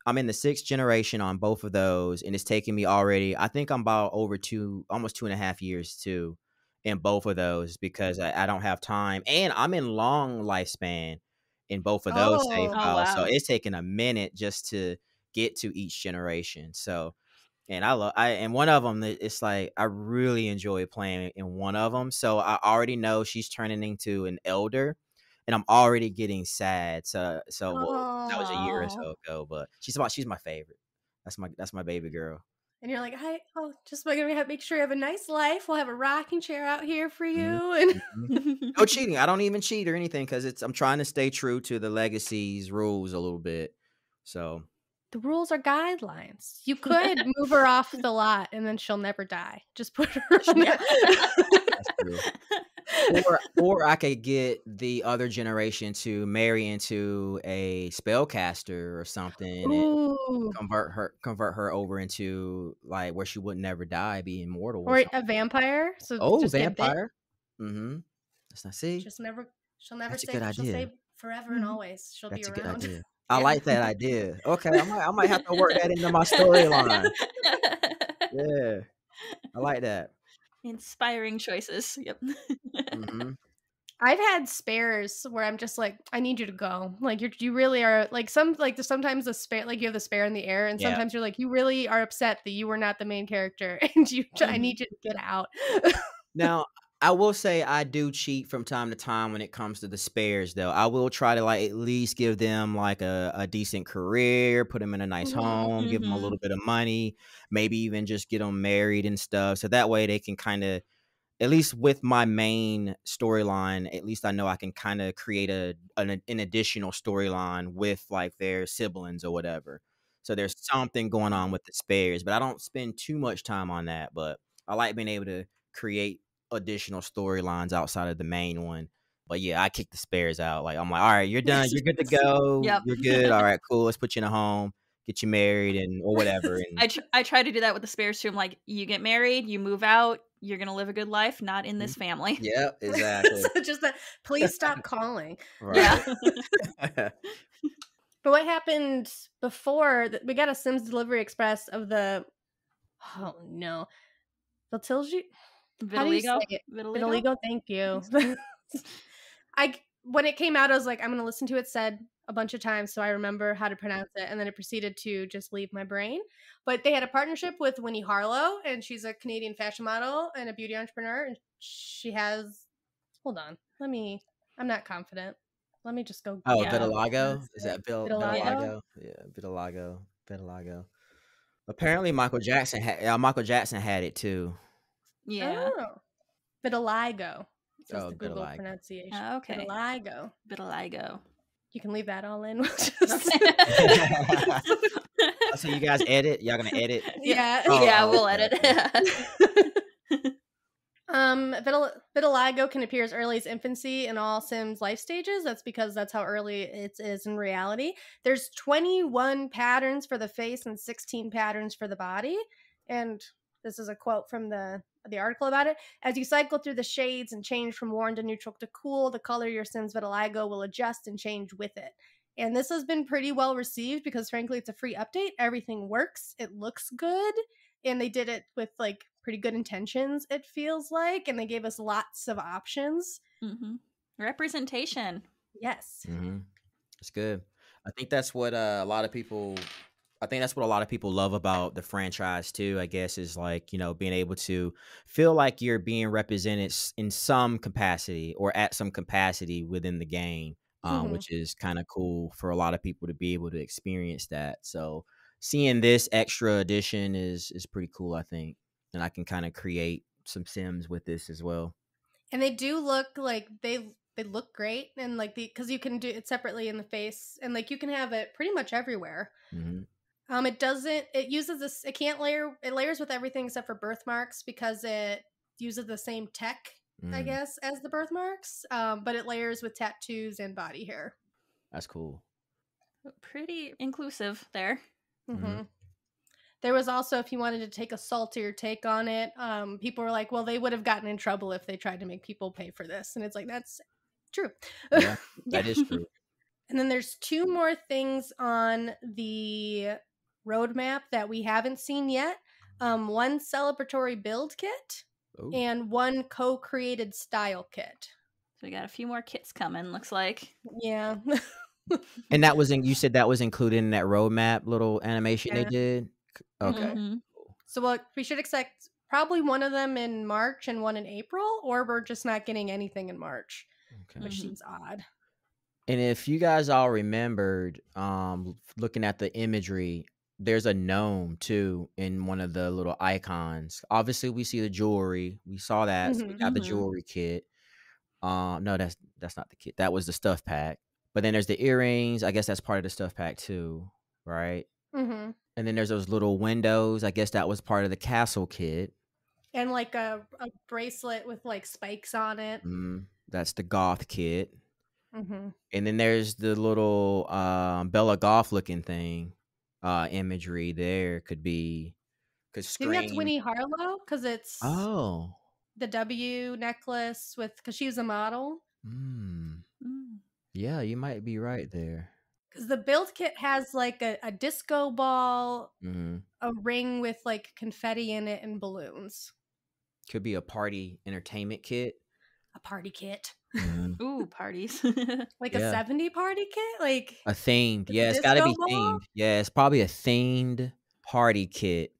I'm in the 6th generation on both of those, and it's taken me already. I think I'm about almost 2.5 years too, in both of those because I don't have time, and I'm in long lifespan in both of those save
Oh.
Oh,
files. So
wow.
it's taken a minute just to get to each generation. So. And and one of them, it's like I really enjoy playing in one of them. So I already know she's turning into an elder, and I'm already getting sad. So well, that was a year or
Oh.
so ago, but she's my favorite. That's my baby girl.
And you're like, I'll just make sure you have a nice life. We'll have a rocking chair out here for
Mhm,
you. And
mhm. No cheating. I don't even cheat or anything because I'm trying to stay true to the legacy's rules a little bit. So
the rules are guidelines. You could move her off the lot and then she'll never die. Just put her on
Yeah.
that's true. Or I could get the other generation to marry into a spellcaster or something and
Ooh.
convert her over into like where she would never die, be immortal or
Or
something.
a vampire. So
Oh,
just get bit.
vampire. Mm-hmm. That's not see.
She'll never
That's a
say
good
she'll
idea.
say forever and always. She'll
That's
be
a good
around.
idea. I
Yeah.
like that idea. Okay, I might have to work that into my storyline. Yeah, I like that.
Inspiring choices. Yep.
Mm-hmm.
I've had spares where I'm just like, I need you to go. Like you really are like sometimes the spare, like you have the spare in the air, and
Yeah.
sometimes you're like, you really are upset that you were not the main character, and I need you to get out.
Now, I will say I do cheat from time to time when it comes to the spares, though. I will try to like at least give them like a decent career, put them in a nice home, give them a little bit of money, maybe even just get them married and stuff. So that way they can kind of, at least with my main storyline, at least I know I can kind of create an additional storyline with like their siblings or whatever. So there's something going on with the spares, but I don't spend too much time on that. But I like being able to create additional storylines outside of the main one. But yeah, I kick the spares out. Like I'm like, all right, you're done. You're good to go.
Yep.
You're good. All right, cool. Let's put you in a home, get you married, and or whatever. And
I try to do that with the spares too. I'm like, you get married, you move out, you're gonna live a good life, not in this family.
yeah, exactly.
So just that, please stop calling.
Right.
Yeah.
But what happened before? We got a Sims Delivery Express of the. Oh no, Vitilgi. How do you say it? Vitiligo. Thank you. When it came out, I was like, I'm gonna listen to it said a bunch of times so I remember how to pronounce it, and then it proceeded to just leave my brain. But they had a partnership with Winnie Harlow, and she's a Canadian fashion model and a beauty entrepreneur, and she has. Hold on, I'm not confident. Let me just go.
Oh,
Yeah.
Vitiligo? Is that
Vitiligo?
Vitiligo? Yeah, Vitiligo. Apparently, Michael Jackson had it too.
Yeah.
Oh. Vitiligo. Says
Oh,
the Google
vitiligo.
pronunciation.
Oh, okay.
Vitiligo.
Vitiligo.
You can leave that all in.
So you guys edit? Y'all gonna edit?
Yeah.
Oh,
Yeah,
oh,
we'll
okay,
edit.
Vitiligo can appear as early as infancy in all Sims life stages. That's because that's how early it is in reality. There's 21 patterns for the face and 16 patterns for the body. And this is a quote from the article about it. As you cycle through the shades and change from warm to neutral to cool, the color your Sims vitiligo will adjust and change with it. And this has been pretty well received because, frankly, it's a free update. Everything works. It looks good. And they did it with, like, pretty good intentions, it feels like. And they gave us lots of options.
Mm-hmm. Representation.
Yes.
Mm-hmm. It's good. I think that's what a lot of people love about the franchise too, I guess, is like, you know, being able to feel like you're being represented in some capacity or at some capacity within the game, which is kind of cool for a lot of people to be able to experience that. So seeing this extra edition is pretty cool, I think. And I can kind of create some Sims with this as well.
And they do look like they look great, and like because you can do it separately in the face, and like you can have it pretty much everywhere.
Mm-hmm.
It layers with everything except for birthmarks because it uses the same tech, I guess, as the birthmarks. But it layers with tattoos and body hair.
That's cool.
Pretty inclusive there.
Mm-hmm. There was also, if you wanted to take a saltier take on it, people were like, well, they would have gotten in trouble if they tried to make people pay for this. And it's like, that's true.
Yeah, that is true.
And then there's 2 more things on the roadmap that we haven't seen yet. 1 celebratory build kit and 1 co-created style kit.
So we got a few more kits coming, looks like.
Yeah.
And that was you said that was included in that roadmap little animation they did? Okay.
Mm-hmm.
So we should expect probably one of them in March and one in April, or we're just not getting anything in March, which seems odd.
And if you guys all remembered, looking at the imagery, there's a gnome too in one of the little icons. Obviously, we see the jewelry. We saw that. So we got the jewelry kit. No, that's not the kit. That was the stuff pack. But then there's the earrings. I guess that's part of the stuff pack too, right?
Mm-hmm.
And then there's those little windows. I guess that was part of the castle kit.
And like a bracelet with like spikes on it.
That's the goth kit.
Mm-hmm.
And then there's the little Bella Goth looking thing. Imagery there could be.
I think that's Winnie Harlow because it's the W necklace because she was a model.
Yeah, you might be right there.
Because the build kit has like a disco ball, a ring with like confetti in it and balloons.
Could be a party entertainment kit.
A party kit.
Ooh, parties.
Like a 70 party kit? Like
a themed. Yeah, it's got to be themed. Yeah, it's probably a themed party kit.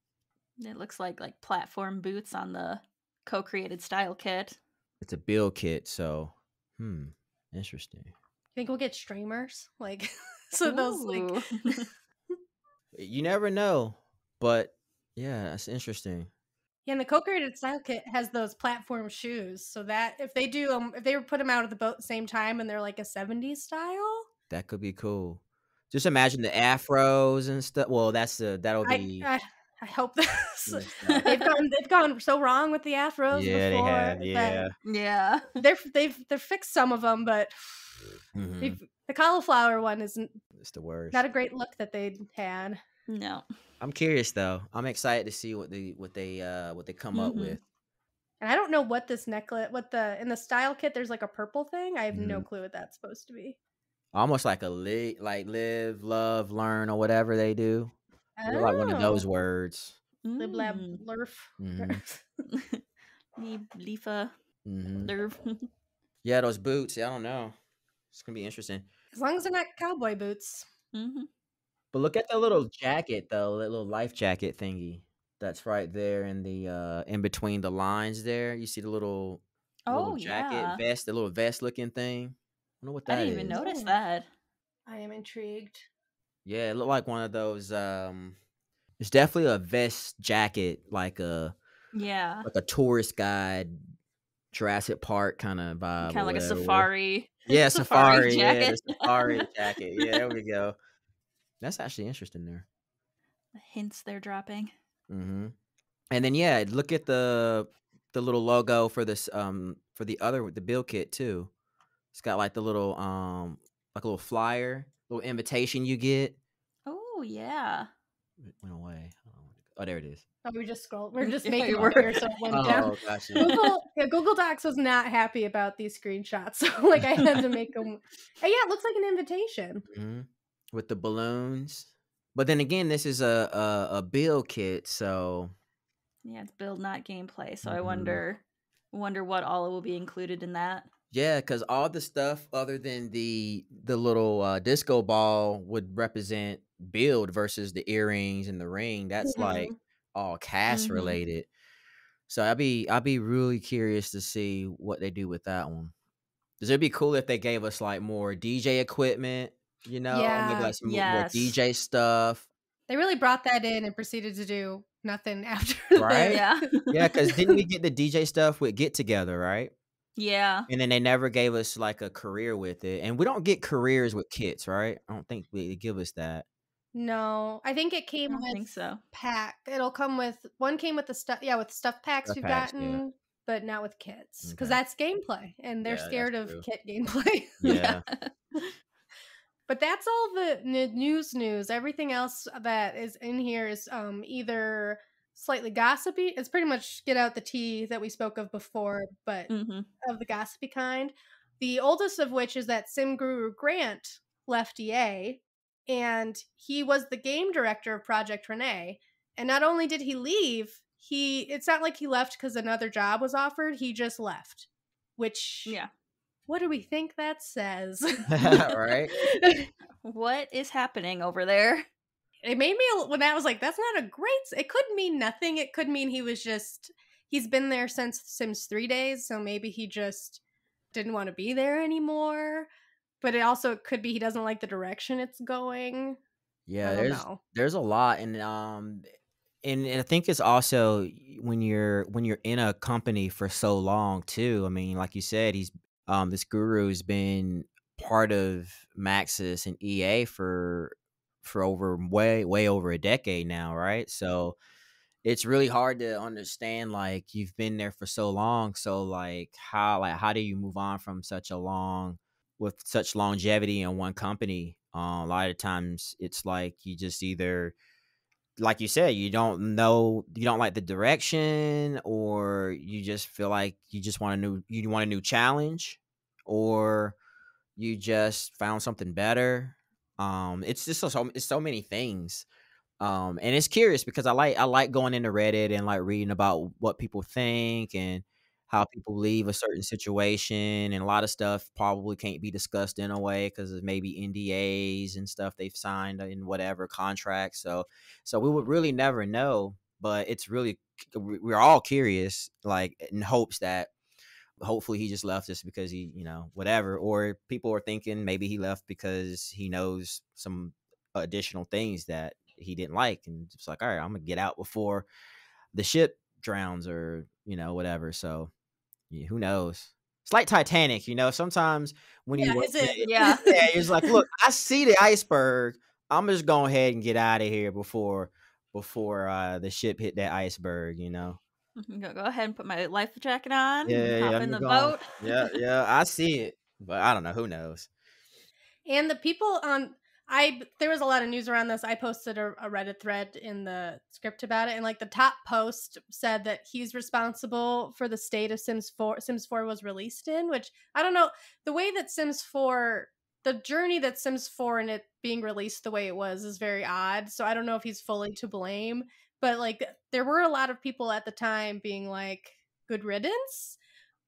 It looks like platform boots on the co-created style kit.
It's a build kit, so interesting.
Think we'll get streamers? Like so those like
you never know, but yeah, that's interesting.
Yeah, and the co-created style kit has those platform shoes, so that if they do if they put them out at the same time and they're like a 70s style,
that could be cool. Just imagine the afros and stuff. Well, that'll be.
I hope this. they've gone so wrong with the afros.
Yeah,
before
they have. Yeah,
they've fixed some of them, but the cauliflower one isn't.
It's the worst.
Not a great look that they had.
No.
I'm curious though. I'm excited to see what they come up with.
And I don't know what this necklace, in the style kit. There's like a purple thing. I have no clue what that's supposed to be.
Almost like live, love, learn, or whatever they do. Like one of those words.
Lib, lab, lurf.
Leafa. Lurf.
Yeah, those boots. I don't know. It's gonna be interesting.
As long as they're not cowboy boots.
But look at the little jacket though, that little life jacket thingy. That's right there in the in between the lines there. You see the little jacket vest, the little vest looking thing. I don't know what that is.
I didn't even notice that.
I am intrigued.
Yeah, it looked like one of those. It's definitely a vest jacket, like a tourist guide, Jurassic Park kind of vibe.
Kind of like a safari.
Yeah, safari
jacket.
Yeah, safari jacket. Yeah, there we go. That's actually interesting there.
The hints they're dropping.
And then look at the little logo for this for the build kit too. It's got like the little like a little flyer, little invitation you get.
Oh yeah.
It went away. Oh, there it is.
Oh, we just scrolled. We're just making it here, so it went down.
Oh, gotcha.
Google Docs was not happy about these screenshots, so like I had to make them. Hey, yeah, it looks like an invitation
with the balloons. But then again, this is a build kit, so
yeah, it's build, not gameplay. So I wonder what all will be included in that.
Yeah, because all the stuff other than the little disco ball would represent build versus the earrings and the ring. That's like all cast related. So I'll be really curious to see what they do with that one. Does it be cool if they gave us like more DJ equipment? You know, maybe like some more DJ stuff.
They really brought that in and proceeded to do nothing after.
Right? Yeah, because didn't we get the DJ stuff with Get Together, right?
Yeah.
And then they never gave us like a career with it. And we don't get careers with kits, right? I don't think they give us that.
No, I think it came with pack. It'll come with one came with the stuff. Yeah, with stuff packs you've gotten, but not with kits because that's gameplay, and they're scared of kit gameplay.
Yeah.
But that's all the news. Everything else that is in here is either slightly gossipy. It's pretty much get out the tea that we spoke of before, but of the gossipy kind. The oldest of which is that SimGuru Grant left EA, and he was the game director of Project Renee. And not only did he leave, it's not like he left because another job was offered. He just left, which what do we think that says?
Right?
What is happening over there?
It made me, when I was like, that's not a great, it could mean nothing. It could mean he's been there since Sims 3 days, so maybe he just didn't want to be there anymore. But it also could be he doesn't like the direction it's going.
Yeah, there's a lot, and I think it's also when you're in a company for so long too. I mean, like you said, he's this guru's been part of Maxis and EA for over way over a decade now, right? So it's really hard to understand, like, you've been there for so long, so like how do you move on from with such longevity in one company? A lot of times it's like you just either, like you said, you don't like the direction, or you just feel like you want a new challenge, or you just found something better. It's just it's so many things. And it's curious because I like going into Reddit and like reading about what people think and how people leave a certain situation, and a lot of stuff probably can't be discussed in a way because of maybe NDAs and stuff they've signed in whatever contracts. So we would really never know, but it's really, we're all curious, like, in hopes that hopefully he just left us because he, whatever, or people are thinking maybe he left because he knows some additional things that he didn't like, and it's like, all right, I'm gonna get out before the ship drowns, or whatever. So yeah, who knows? It's like Titanic, sometimes when you
yeah,
it's like, look, I see the iceberg, I'm just going ahead and get out of here before the ship hit that iceberg.
Go ahead and put my life jacket on,
Yeah,
hop in the boat.
Yeah, I see it, but I don't know, who knows.
And the people there was a lot of news around this. I posted a Reddit thread in the script about it, and like the top post said that he's responsible for the state of Sims 4 was released in, which I don't know, the way that Sims 4, the journey that Sims 4 and it being released the way it was is very odd. So I don't know if he's fully to blame, but like there were a lot of people at the time being like, good riddance.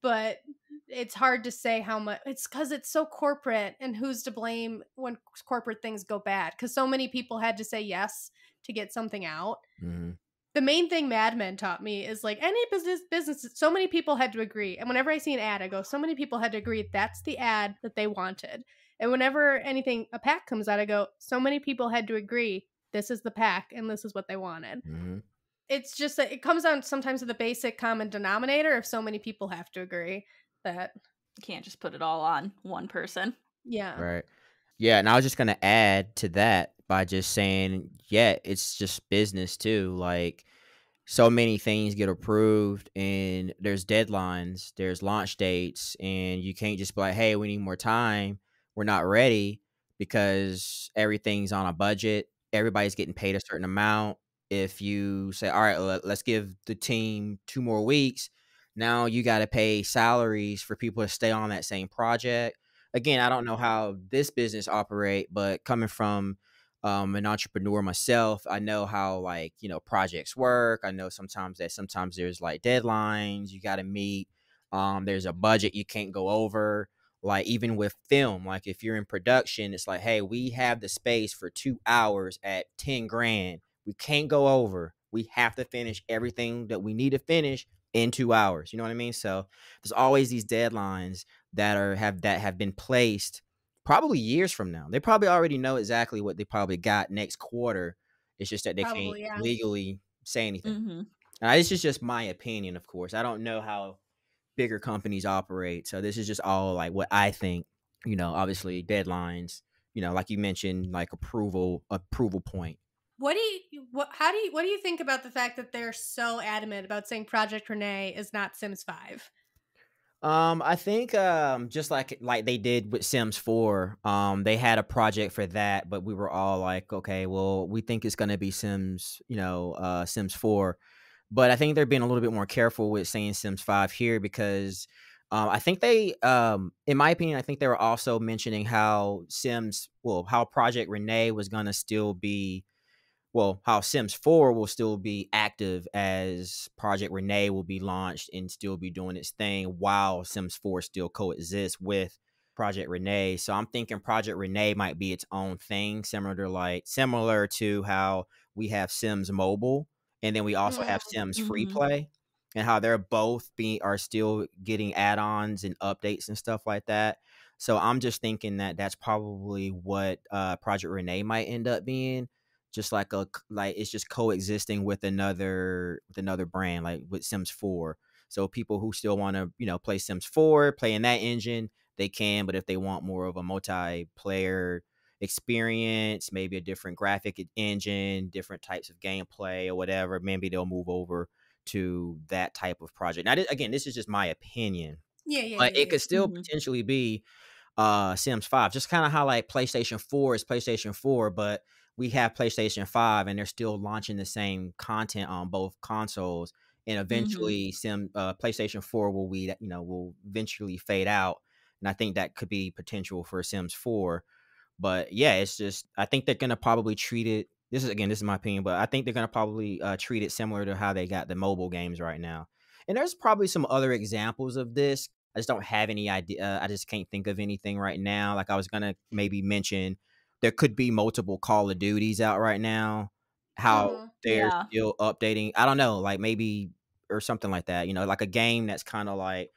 But it's hard to say how much. It's because it's so corporate, and who's to blame when corporate things go bad? Because so many people had to say yes to get something out.
Mm-hmm.
The main thing Mad Men taught me is like any business, so many people had to agree. And whenever I see an ad, I go, so many people had to agree that's the ad that they wanted. And whenever a pack comes out, I go, so many people had to agree this is the pack and this is what they wanted.
Mm-hmm.
It's just that it comes down sometimes to the basic common denominator if so many people have to agree that
you can't just put it all on one person.
Yeah.
Right. Yeah, and I was just going to add to that by just saying, yeah, it's just business too. Like, so many things get approved, and there's deadlines, there's launch dates, and you can't just be like, hey, we need more time, we're not ready, because everything's on a budget, everybody's getting paid a certain amount. If you say, all right, let's give the team 2 more weeks, now you got to pay salaries for people to stay on that same project. Again, I don't know how this business operate, but coming from an entrepreneur myself, I know how, like, projects work. I know sometimes there's like deadlines you got to meet. There's a budget you can't go over. Like, even with film, like if you're in production, it's like, hey, we have the space for 2 hours at 10 grand. We can't go over. We have to finish everything that we need to finish in 2 hours. You know what I mean? So there's always these deadlines that have been placed probably years from now. They probably already know exactly what they probably got next quarter. It's just that they can't legally say anything.
Mm-hmm.
And this is just my opinion, of course. I don't know how bigger companies operate. So this is just all like what I think. Obviously deadlines, like you mentioned, like approval point.
What do you think about the fact that they're so adamant about saying Project Renee is not Sims 5?
I think just like they did with Sims 4, they had a project for that, but we were all like, okay, well, we think it's gonna be Sims, Sims 4. But I think they're being a little bit more careful with saying Sims 5 here because I think they in my opinion, I think they were also mentioning how how Project Renee was gonna still be how Sims 4 will still be active as Project Renee will be launched and still be doing its thing while Sims 4 still coexists with Project Renee. So I'm thinking Project Renee might be its own thing, similar to how we have Sims Mobile and then we also have Sims Free
Mm-hmm.
Play, and how they're both are still getting add-ons and updates and stuff like that. So I'm just thinking that that's probably what Project Renee might end up being, just like it's just coexisting with another brand, like with Sims 4. So people who still want to play Sims 4, play in that engine, they can. But if they want more of a multiplayer experience, maybe a different graphic engine, different types of gameplay or whatever, maybe they'll move over to that type of project. Now, again, this is just my opinion, but it could still
Mm-hmm.
potentially be Sims 5, just kind of how like PlayStation 4 is PlayStation 4, but we have PlayStation 5 and they're still launching the same content on both consoles, and
Mm-hmm.
eventually PlayStation 4 will eventually fade out, and I think that could be potential for Sims 4. But yeah, it's just, I think they're gonna probably treat it. This is my opinion, but I think they're gonna probably treat it similar to how they got the mobile games right now. And there's probably some other examples of this. I just don't have any idea. I just can't think of anything right now. Like I was gonna maybe mention, there could be multiple Call of Duties out right now. How they're
Yeah.
still updating. I don't know, like maybe or something like that. Like a game that's kind of like,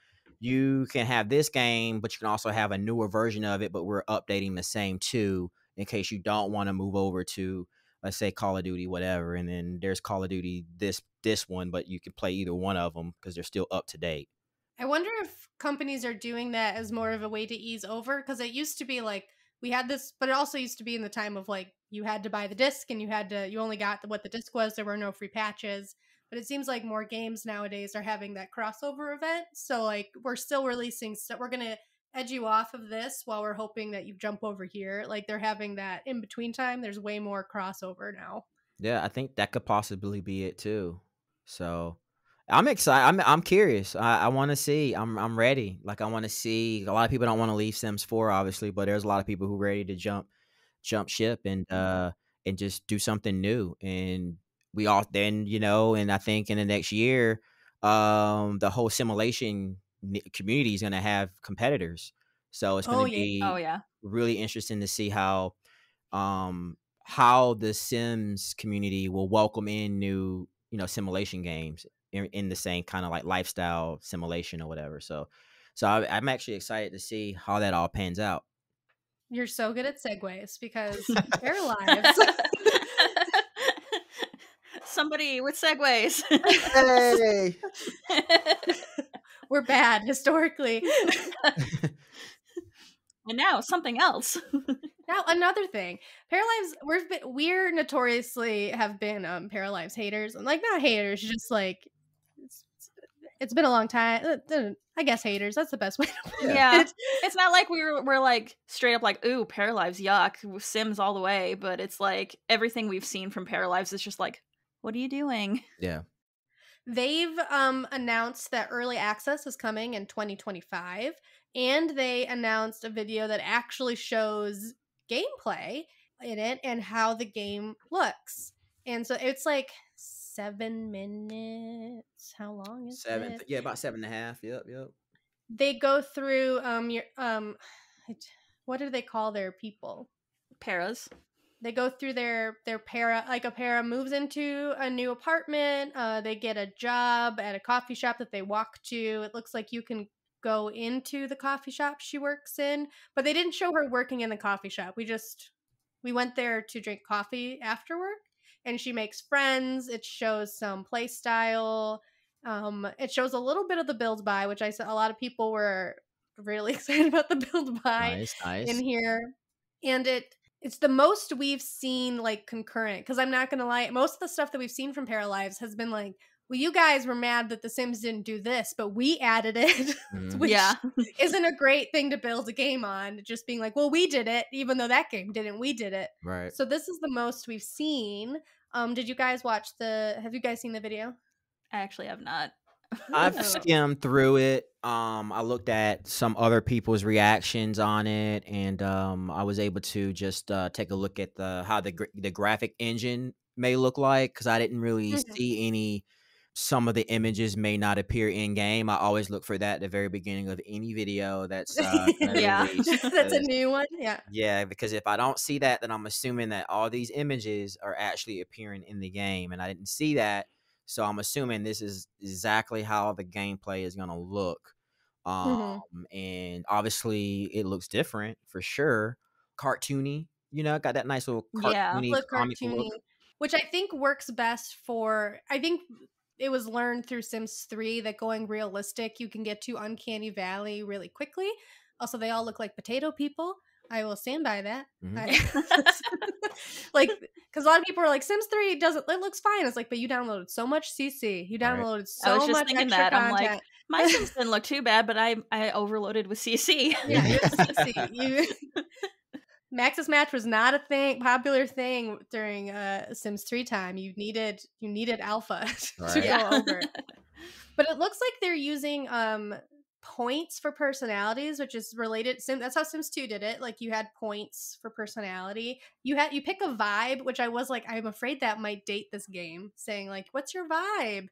you can have this game, but you can also have a newer version of it, but we're updating the same two in case you don't want to move over to, let's say, Call of Duty, whatever. And then there's Call of Duty, this one, but you can play either one of them because they're still up to date.
I wonder if companies are doing that as more of a way to ease over, because it used to be like we had this, but it also used to be in the time of like you had to buy the disc and you only got what the disc was. There were no free patches. But it seems like more games nowadays are having that crossover event. So like we're still releasing stuff. We're gonna edge you off of this while we're hoping that you jump over here. Like they're having that in between time. There's way more crossover now.
Yeah, I think that could possibly be it too. So I'm excited. I'm curious. I want to see. I'm ready. Like I want to see. A lot of people don't want to leave Sims 4, obviously, but there's a lot of people who are ready to jump ship and just do something new. And we all then and I think in the next year, the whole simulation community is going to have competitors. So it's going
Oh
to
yeah.
Oh
be
yeah.
really interesting to see how the Sims community will welcome in new, simulation games in the same kind of like lifestyle simulation or whatever. So I'm actually excited to see how that all pans out.
You're so good at segues because Paralives.
Somebody with segues.
Hey.
We're bad historically.
And now something else.
Now another thing, Paralives. We're notoriously have been Paralives haters, and like not haters, just like it's been a long time. I guess haters. That's the best way to put
Yeah.
it.
It's not like we're like straight up like, ooh, Paralives, yuck, Sims all the way, but it's like everything we've seen from Paralives is just like, what are you doing?
Yeah.
They've announced that early access is coming in 2025, and they announced a video that actually shows gameplay in it and how the game looks. And so it's like 7 minutes. How long is it?
Yeah, about 7.5. Yep.
They go through what do they call their people?
Paras.
They go through their para, like a para moves into a new apartment. They get a job at a coffee shop that they walk to. It looks like you can go into the coffee shop she works in, but they didn't show her working in the coffee shop. We went there to drink coffee after work, and she makes friends. It shows some play style. It shows a little bit of the build by, which I saw a lot of people were really excited about the build by in
Nice.
here, and it's the most we've seen like concurrent, because I'm not gonna lie, most of the stuff that we've seen from Paralives has been like well, you guys were mad that The Sims didn't do this, but we added it, which isn't a great thing to build a game on. Just being like, well, we did it, even though that game didn't. We did it.
Right.
So this is the most we've seen. Did you guys have you guys seen the video?
I actually have not.
I've skimmed through it. I looked at some other people's reactions on it, and I was able to just take a look at how the graphic engine may look like, because I didn't really see any. Some of the images may not appear in game. I always look for that at the very beginning of any video that's released.
That's a new one.
Yeah, because if I don't see that, then I'm assuming that all these images are actually appearing in the game, and I didn't see that. So I'm assuming this is exactly how the gameplay is going to look. And obviously it looks different for sure. Cartoony, got that nice little cartoony,
cartoony look. Which I think works best I think it was learned through Sims 3 that going realistic, you can get to Uncanny Valley really quickly. Also, they all look like potato people. I will stand by that. Because a lot of people are like, Sims 3 it looks fine. It's like, but you downloaded so much CC. You downloaded so much extra content. I'm like,
my Sims didn't look too bad, but I overloaded with CC.
Yeah, you're CC. Maxis Match was not a popular thing during Sims 3 time. You needed alpha to go over. But it looks like they're using points for personalities, which is related. That's how Sims 2 did it. Like, you had points for personality. You pick a vibe, which I was like, I'm afraid that might date this game, saying like, what's your vibe?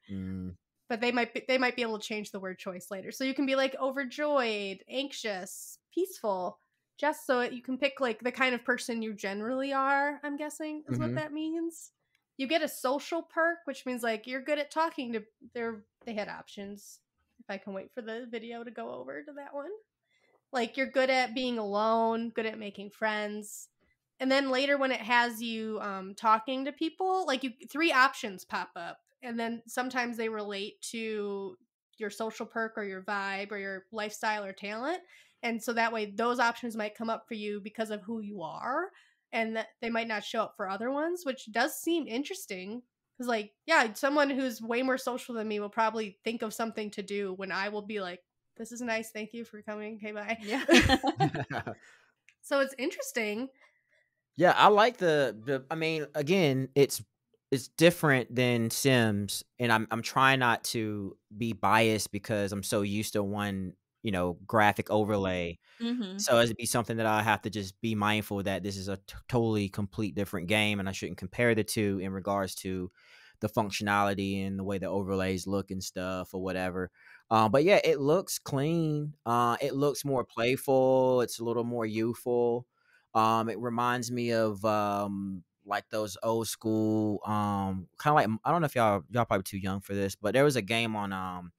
But they might be able to change the word choice later. So you can be like overjoyed, anxious, peaceful. Just so you can pick like the kind of person you generally are, I'm guessing is what that means. You get a social perk, which means like you're good at talking to they had options. If I can wait for the video to go over to that one. Like, you're good at being alone, good at making friends. And then later when it has you talking to people, like 3 options pop up. And then sometimes they relate to your social perk or your vibe or your lifestyle or talent. And so that way those options might come up for you because of who you are, and that they might not show up for other ones, which does seem interesting. Because like, yeah, someone who's way more social than me will probably think of something to do when I will be like, this is nice, thank you for coming, okay, bye.
Yeah.
So it's interesting.
Yeah, I like I mean, again, it's different than Sims, and I'm trying not to be biased because I'm so used to one graphic overlay. So it'd be something that I have to just be mindful that this is a totally complete different game, and I shouldn't compare the two in regards to the functionality and the way the overlays look and stuff or whatever. But yeah, it looks clean. It looks more playful. It's a little more youthful. It reminds me of like those old school kind of like, I don't know if y'all probably too young for this, but there was a game on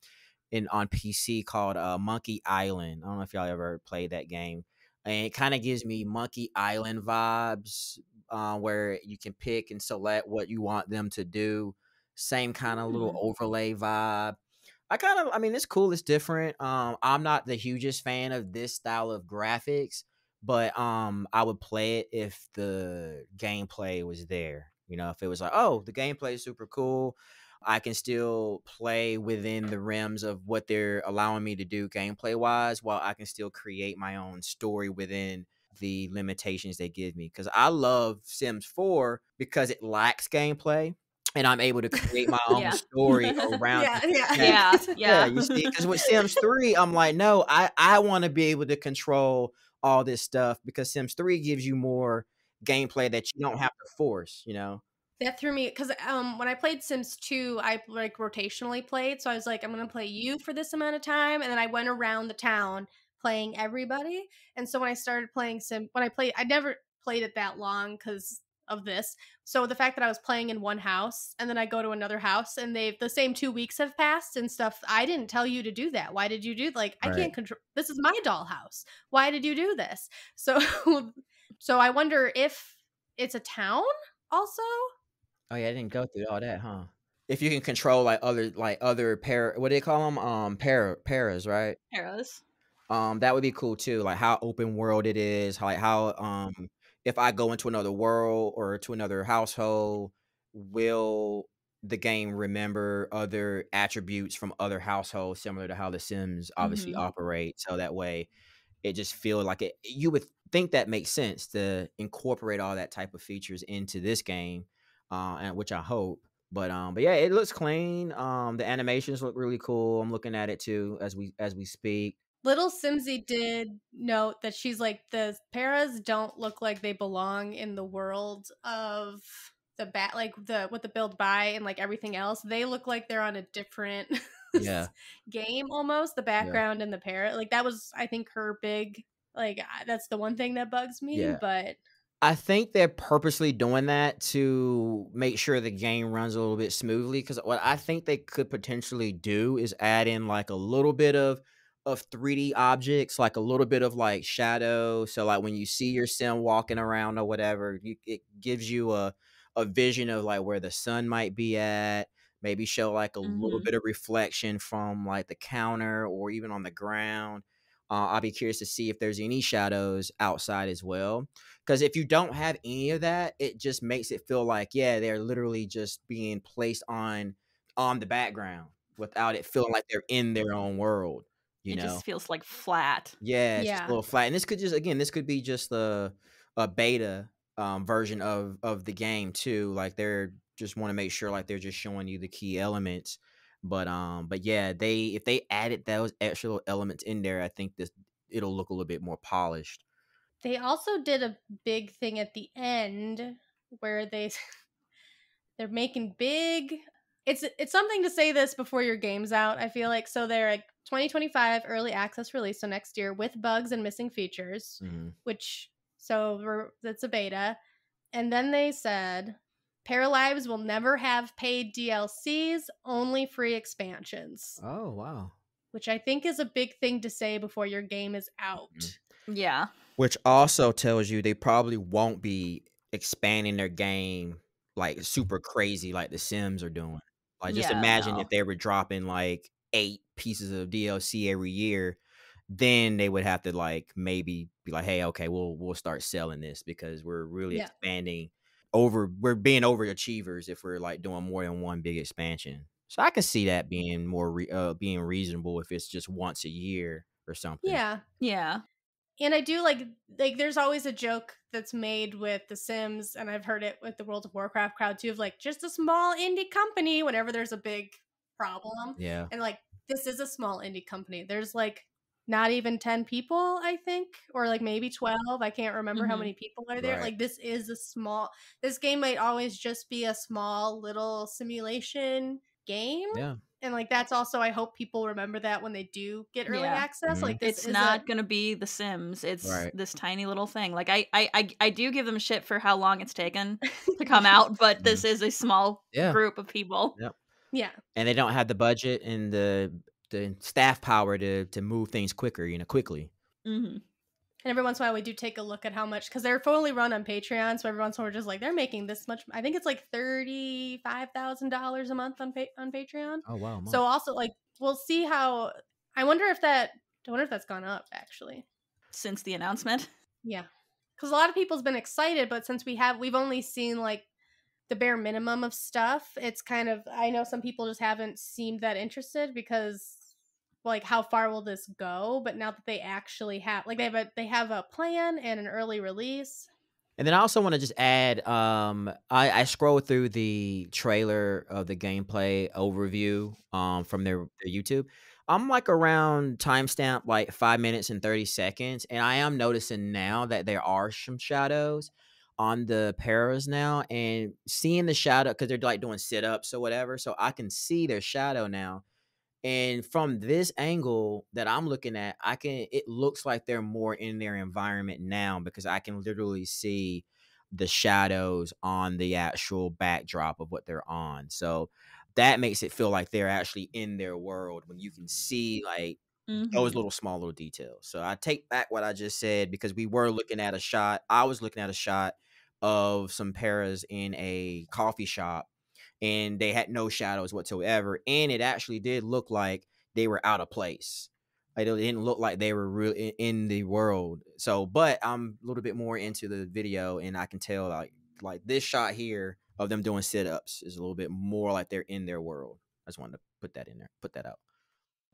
PC called Monkey Island. I don't know if y'all ever played that game. And it kind of gives me Monkey Island vibes, where you can pick and select what you want them to do. Same kind of little overlay vibe. I mean, it's cool. It's different. I'm not the hugest fan of this style of graphics, but I would play it if the gameplay was there. If it was like, oh, the gameplay is super cool, I can still play within the realms of what they're allowing me to do gameplay wise, while I can still create my own story within the limitations they give me. Because I love Sims 4 because it lacks gameplay, and I'm able to create my own story around it. Yeah, you see, because with Sims 3, I'm like, no, I want to be able to control all this stuff, because Sims 3 gives you more gameplay that you don't have to force,
That threw me, because when I played Sims 2, I like rotationally played. So I was like, I'm going to play you for this amount of time. And then I went around the town playing everybody. And so when I started playing I never played it that long because of this. So the fact that I was playing in one house and then I go to another house and the same 2 weeks have passed and stuff. I didn't tell you to do that. Why did you do I can't control. This is my dollhouse. Why did you do this? So I wonder if it's a town also.
Oh yeah, I didn't go through all that, huh? If you can control what do they call them? Paras, right?
Paras.
That would be cool too. Like how open world it is. How if I go into another world or to another household, will the game remember other attributes from other households, similar to how the Sims obviously operate. So that way, it just feel like it. You would think that makes sense to incorporate all that type of features into this game, and which I hope. But yeah, it looks clean. The animations look really cool. I'm looking at it too as we speak.
Little Simsy did note that she's like, the Paras don't look like they belong in the world of the like the what the build by and like everything else. They look like they're on a different game almost. The background and the parrot, like that was, I think, her big, like that's the one thing that bugs me.
Yeah.
But
I think they're purposely doing that to make sure the game runs a little bit smoothly. Because what I think they could potentially do is add in like a little bit of 3D objects, like a little bit of like shadow. So like when you see your sim walking around or whatever, it gives you a vision of like where the sun might be at. Maybe show like a little bit of reflection from like the counter or even on the ground. I'll be curious to see if there's any shadows outside as well. Because if you don't have any of that, it just makes it feel like, yeah, they're literally just being placed on the background without it feeling like they're in their own world. You know,
just feels like flat.
Yeah, it's just a little flat. And this could be just a beta version of the game too. Like they're just want to make sure like they're just showing you the key elements. But yeah, if they added those extra elements in there, I think it'll look a little bit more polished.
they also did a big thing at the end where they're making big. It's something to say this before your game's out, I feel like. So they're like 2025 early access release, so next year, with bugs and missing features, that's a beta. And then they said Paralives will never have paid DLCs, only free expansions.
Oh, wow.
Which I think is a big thing to say before your game is out.
Yeah.
Which also tells you they probably won't be expanding their game like super crazy like the Sims are doing. Like just imagine if they were dropping like 8 pieces of DLC every year, then they would have to like maybe be like, hey, okay, we'll start selling this because we're really expanding we're being overachievers if we're like doing more than one big expansion. So I can see that being more being reasonable if it's just once a year or something.
Yeah. And I do like there's always a joke that's made with The Sims, and I've heard it with the World of Warcraft crowd too, of like just a small indie company whenever there's a big problem.
Yeah.
And like this is a small indie company. There's like not even 10 people, I think, or like maybe 12. I can't remember how many people are there. Like this game might always just be a small little simulation game.
Yeah.
And like that's also, I hope people remember that when they do get early access. Like this
it's not gonna be The Sims. It's this tiny little thing. Like I do give them shit for how long it's taken to come out, but this is a small group of people.
Yep.
Yeah.
And they don't have the budget and the staff power to move things quickly.
And every once in a while we do take a look at how much, because they're fully run on Patreon, so every once in a while we're just like, they're making this much. I think it's like $35,000 a month on Patreon.
Oh wow.
So also like we'll see how. I wonder if that's gone up actually
since the announcement.
Yeah, because a lot of people's been excited, but since we've only seen like the bare minimum of stuff, it's kind of, I know some people just haven't seemed that interested because like how far will this go? But now that they actually have like they have a plan and an early release.
And then I also want to just add, I scrolled through the trailer of the gameplay overview from their YouTube. I'm like around timestamp like 5 minutes and 30 seconds, and I am noticing now that there are some shadows on the paras now, and seeing the shadow because they're like doing sit-ups or whatever, so I can see their shadow now. And from this angle that I'm looking at, it looks like they're more in their environment now because I can literally see the shadows on the actual backdrop of what they're on. So that makes it feel like they're actually in their world when you can see like those small little details. So I take back what I just said because we were looking at a shot. I was looking at a shot of some paras in a coffee shop, and they had no shadows whatsoever. And it actually did look like they were out of place. Like, it didn't look like they were really in the world. So, but I'm a little bit more into the video, and I can tell like this shot here of them doing sit-ups is a little bit more like they're in their world. I just wanted to put that in there, put that out.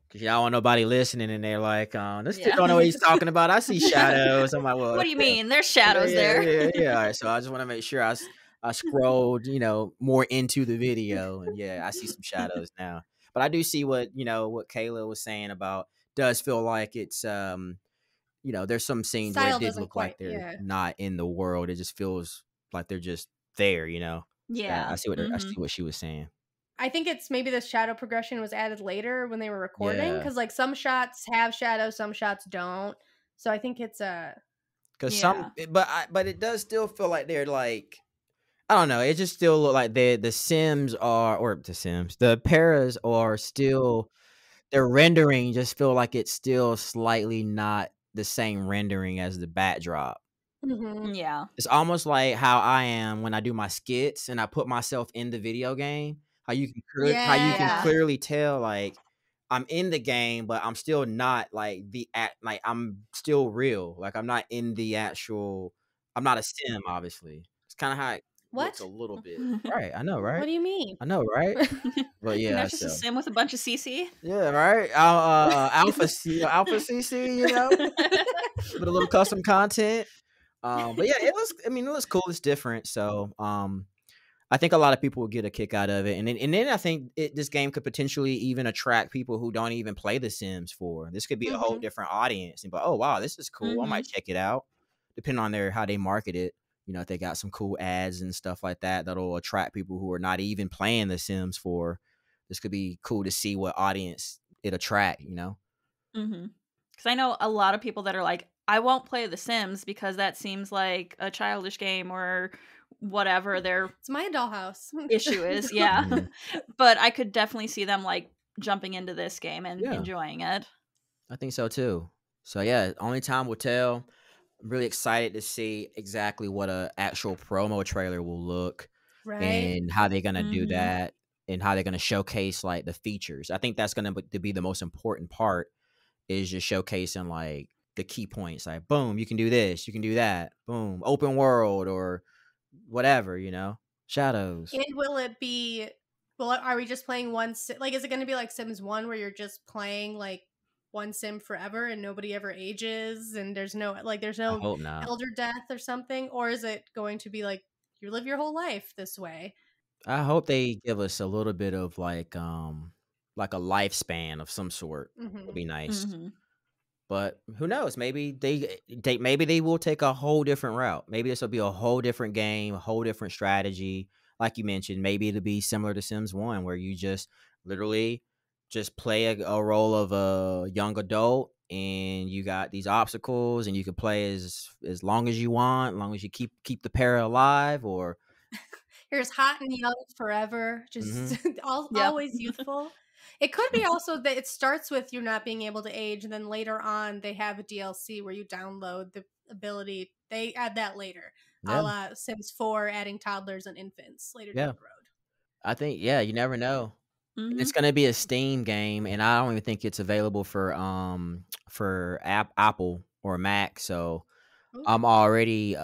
Because y'all want nobody listening and they're like, this kid don't know what he's talking about. I see shadows. I'm like, well,
what do you mean? There's shadows there.
Yeah. All right, so I just want to make sure I scrolled, more into the video, and I see some shadows now. But I do see what Kayla was saying about. Does feel like it's there's some scenes where it did look like they're not in the world. It just feels like they're just there.
Yeah,
I see what I see what she was saying.
I think it's maybe the shadow progression was added later when they were recording, because like some shots have shadows, some shots don't. So I think it's
some, but it does still feel like they're like, I don't know. It just still look like the paras are still, their rendering just feel like it's still slightly not the same rendering as the backdrop.
Mm-hmm.
Yeah,
it's almost like how I am when I do my skits and I put myself in the video game. How you can clearly tell like I'm in the game, but I'm still not like like I'm still real. Like I'm not in the actual. I'm not a sim, obviously. It's kind of how it looks a little bit. Right, I know, right?
What do you mean?
I know, right? But
You're not just a sim with a bunch of CC.
Yeah, right. Alpha CC, with a little custom content. But yeah, it was cool. It's different. So, I think a lot of people will get a kick out of it, and then I think this game could potentially even attract people who don't even play The Sims 4. This could be a whole different audience, and oh wow, this is cool. I might check it out, depending on how they market it. If they got some cool ads and stuff like that that'll attract people who are not even playing The Sims 4. This could be cool to see what audience it attract.
Because I know a lot of people that are like, I won't play The Sims because that seems like a childish game or whatever their
it's my dollhouse
issue is. Yeah. But I could definitely see them like jumping into this game and enjoying it.
I think so too. So yeah, only time will tell. I'm really excited to see exactly what a actual promo trailer will look, and how they're gonna do that, and how they're gonna showcase like the features. I think that's gonna be the most important part, is just showcasing like the key points. Like, boom, you can do this, you can do that. Boom, open world or whatever, shadows.
And will it be? Well, are we just playing one? Like, is it going to be like Sims 1, where you're just playing like one sim forever and nobody ever ages, and there's no elder death or something? Or is it going to be like you live your whole life this way?
I hope they give us a little bit of like a lifespan of some sort. Would be nice. But who knows? Maybe they will take a whole different route. Maybe this will be a whole different game, a whole different strategy. Like you mentioned, maybe it'll be similar to Sims 1, where you just literally just play a role of a young adult, and you got these obstacles, and you can play as long as you want, as long as you keep the para alive, or
you're as hot and young forever, just always youthful. It could be also that it starts with you not being able to age, and then later on they have a DLC where you download the ability. They add that later, a la Sims 4 adding toddlers and infants later down the road.
I think, you never know. It's going to be a Steam game, and I don't even think it's available for Apple or Mac. So I'm already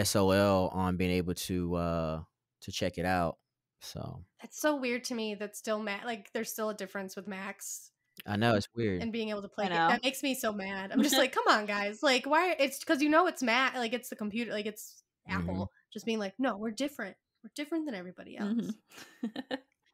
SOL on being able to check it out. So
that's so weird to me that still like there's still a difference with Macs.
I know, it's weird.
And being able to play it, that makes me so mad. I'm just like, come on, guys. Like, why? It's because it's Mac, like it's the computer, like it's Apple just being like, no, we're different. We're different than everybody else.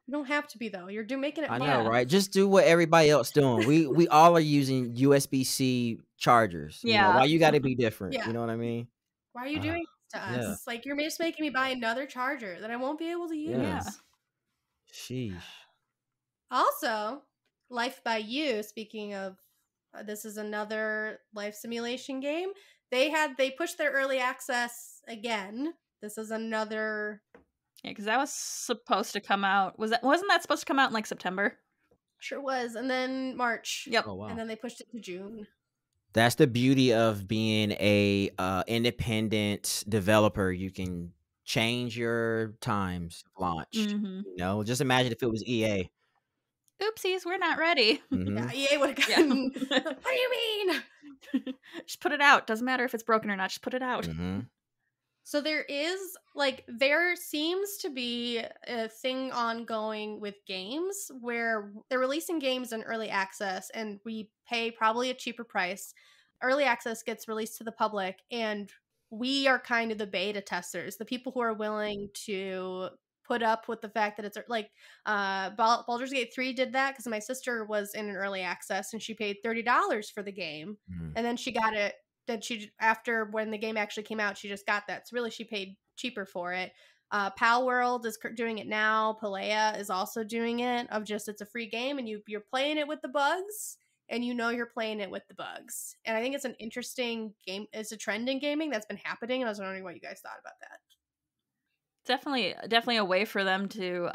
You don't have to be though. You're making it.
I know, right? Just do what everybody else doing. We all are using USB-C chargers.
Yeah.
Why you got to be different? You know what I mean?
Why are you doing this to us? Like, you're just making me buy another charger that I won't be able to use.
Yeah. Sheesh.
Also, Life by You. Speaking of, this is another life simulation game. They pushed their early access again. This is another.
Yeah, because that was supposed to come out. Wasn't that supposed to come out in like September?
Sure was, and then March.
Yep.
Oh, wow.
And then they pushed it to June.
That's the beauty of being a independent developer. You can change your times of launch. Just imagine if it was EA.
Oopsies, we're not ready.
Yeah, EA would have gotten. What do you mean?
Just put it out. Doesn't matter if it's broken or not. Just put it out.
So there seems to be a thing ongoing with games where they're releasing games in early access and we pay probably a cheaper price. Early access gets released to the public and we are kind of the beta testers, the people who are willing to put up with the fact that it's like Baldur's Gate 3 did that because my sister was in an early access and she paid $30 for the game and then she got it. That she, after when the game actually came out, she just got that. So really, she paid cheaper for it. Pal World is doing it now. Palea is also doing it. It's a free game, and you're playing it with the bugs, and you're playing it with the bugs. And I think it's an interesting game. It's a trend in gaming that's been happening, and I was wondering what you guys thought about that.
Definitely a way for them to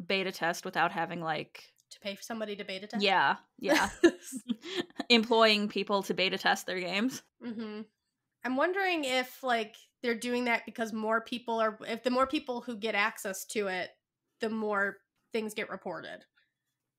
beta test without having
to pay for somebody to beta test?
Yeah. Employing people to beta test their games.
Mm-hmm. I'm wondering if they're doing that because if the more people who get access to it, the more things get reported.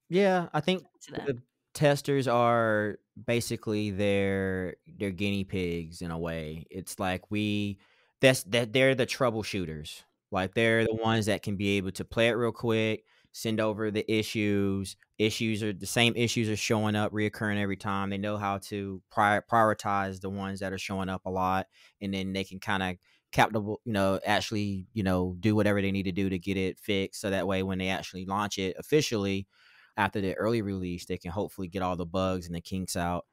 Yeah, I think the testers are basically their guinea pigs in a way. It's like they're the troubleshooters. Like they're the ones that can be able to play it real quick, send over the issues. Issues are the same issues are showing up, reoccurring every time. They know how to prioritize the ones that are showing up a lot, and then they can kind of actually, do whatever they need to do to get it fixed. So that way, when they actually launch it officially after the early release, they can hopefully get all the bugs and the kinks out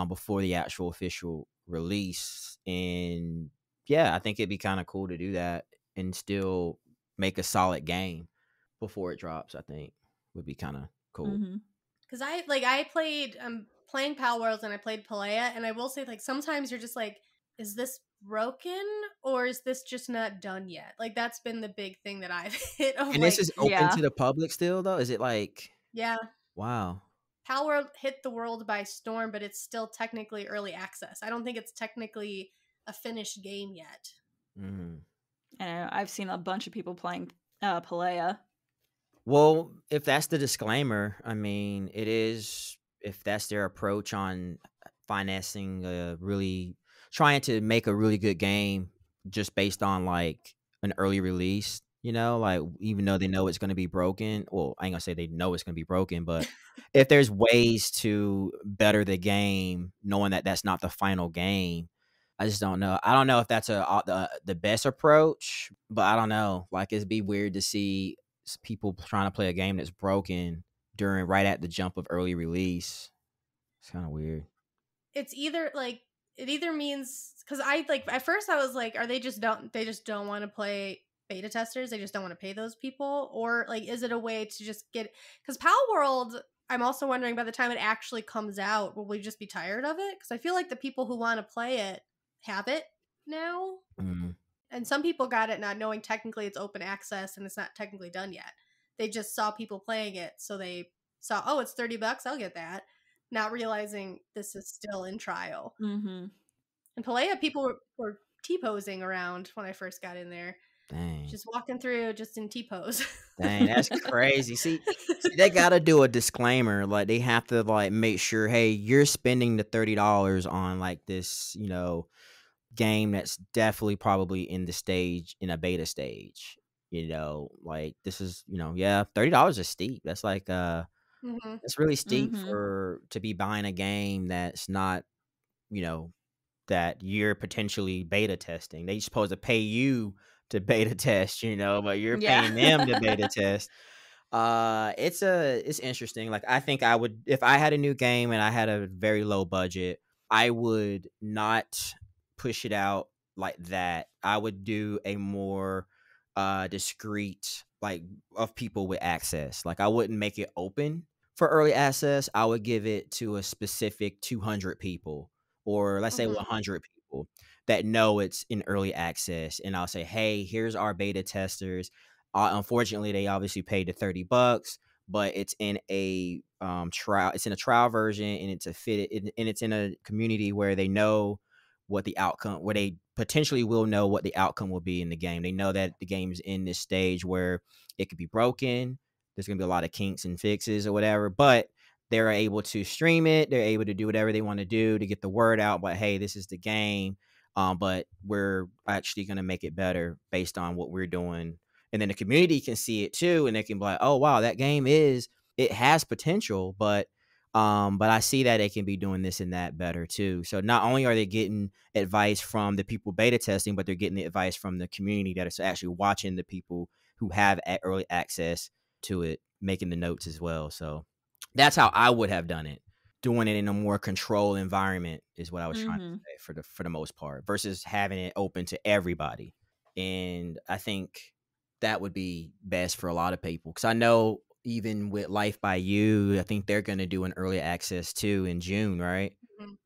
before the actual official release. And yeah, I think it'd be kind of cool to do that and still make a solid game before it drops. I think would be kind of cool.
Because I played playing Pal Worlds and I played Palea, and I will say sometimes you're just like, is this broken or is this just not done yet? That's been the big thing that I've hit.
And this is open to the public still, though? Is it
Yeah.
Wow.
Pal World hit the world by storm, but it's still technically early access. I don't think it's technically a finished game yet.
I've seen a bunch of people playing Palea.
Well, if that's the disclaimer, I mean, it is, if that's their approach on financing trying to make a really good game just based on an early release, even though they know it's going to be broken. Well, I ain't gonna say they know it's going to be broken, but if there's ways to better the game, knowing that that's not the final game, I just don't know. I don't know if that's the best approach, but I don't know. It'd be weird to see people trying to play a game that's broken right at the jump of early release. It's kind of weird.
It's either it either means, because at first I was like, are they just don't want to play beta testers? They just don't want to pay those people? Or is it a way to just get, because Pal World, I'm also wondering by the time it actually comes out, will we just be tired of it? Because I feel like the people who want to play it have it now. And some people got it not knowing technically it's open access and it's not technically done yet. They just saw people playing it, so they saw, oh, it's $30, I'll get that, not realizing this is still in trial. And Palea, people were T-posing around when I first got in there.
Dang.
Just walking through just in T-pose.
Dang, that's crazy. See, they got to do a disclaimer. They have to make sure, hey, you're spending the $30 on this, game that's definitely probably in a beta stage. This is, $30 is steep. That's it's really steep to be buying a game that's not, that you're potentially beta testing. They supposed to pay you to beta test, but you're paying them to beta test. It's interesting. I think I would, if I had a new game and I had a very low budget, I would not push it out like that. I would do a more discreet of people with access. I wouldn't make it open for early access. I would give it to a specific 200 people, or let's say 100 people that know it's in early access, and I'll say, hey, here's our beta testers. Unfortunately, they obviously paid the $30, but it's in a trial. It's in a trial version, and it's in a community where they know what the outcome, where they potentially will know what the outcome will be in the game. They know that the game's in this stage where it could be broken. There's going to be a lot of kinks and fixes or whatever, but they're able to stream it. They're able to do whatever they want to do to get the word out. But hey, this is the game. But we're actually going to make it better based on what we're doing. And then the community can see it too, and they can be like, oh, wow, that game it has potential, but I see that they can be doing this and that better too. So not only are they getting advice from the people beta testing, but they're getting the advice from the community that is actually watching the people who have early access to it, making the notes as well. So that's how I would have done it. Doing it in a more controlled environment is what I was trying to say for the most part, versus having it open to everybody. And I think that would be best for a lot of people, because I know even with Life by You, I think they're going to do an early access too in June, right?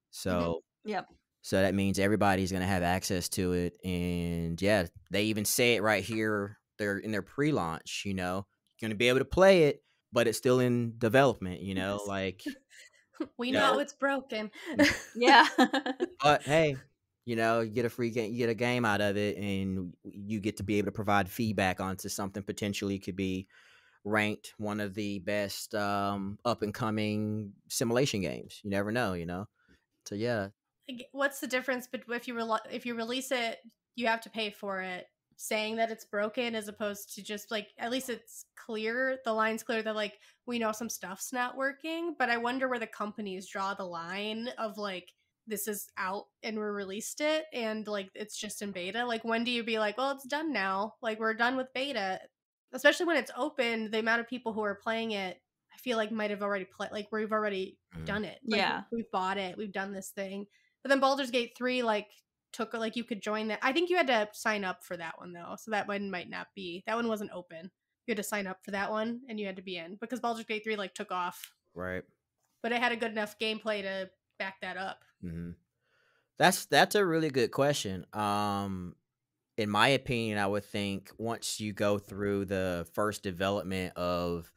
So
yep.
So that means everybody's going to have access to it. And yeah, they even say it right here. They're in their pre-launch, you know, you're going to be able to play it, but it's still in development, you know, like
we know it's broken.
Yeah.
But hey, you know, you get a free game, you get a game out of it, and you get to be able to provide feedback onto something potentially could be ranked one of the best up and coming simulation games. You never know, you know. So yeah.
What's the difference between if you release it, you have to pay for it, saying that it's broken, as opposed to just like, at least it's clear, the line's clear that like we know some stuff's not working. But I wonder where the companies draw the line of like, this is out and we released it and like it's just in beta. Like, when do you be like, well, it's done now, like we're done with beta? Especially when it's open, the amount of people who are playing it, I feel like might have already played, like we've already done it. Like,
yeah,
we've bought it, we've done this thing. But then Baldur's Gate 3 like took, like, you could join that. I think you had to sign up for that one though, so that one might not be, that one wasn't open. You had to sign up for that one and you had to be in, because Baldur's Gate 3 like took off.
Right.
But it had a good enough gameplay to back that up.
That's a really good question. In my opinion, I would think once you go through the first development of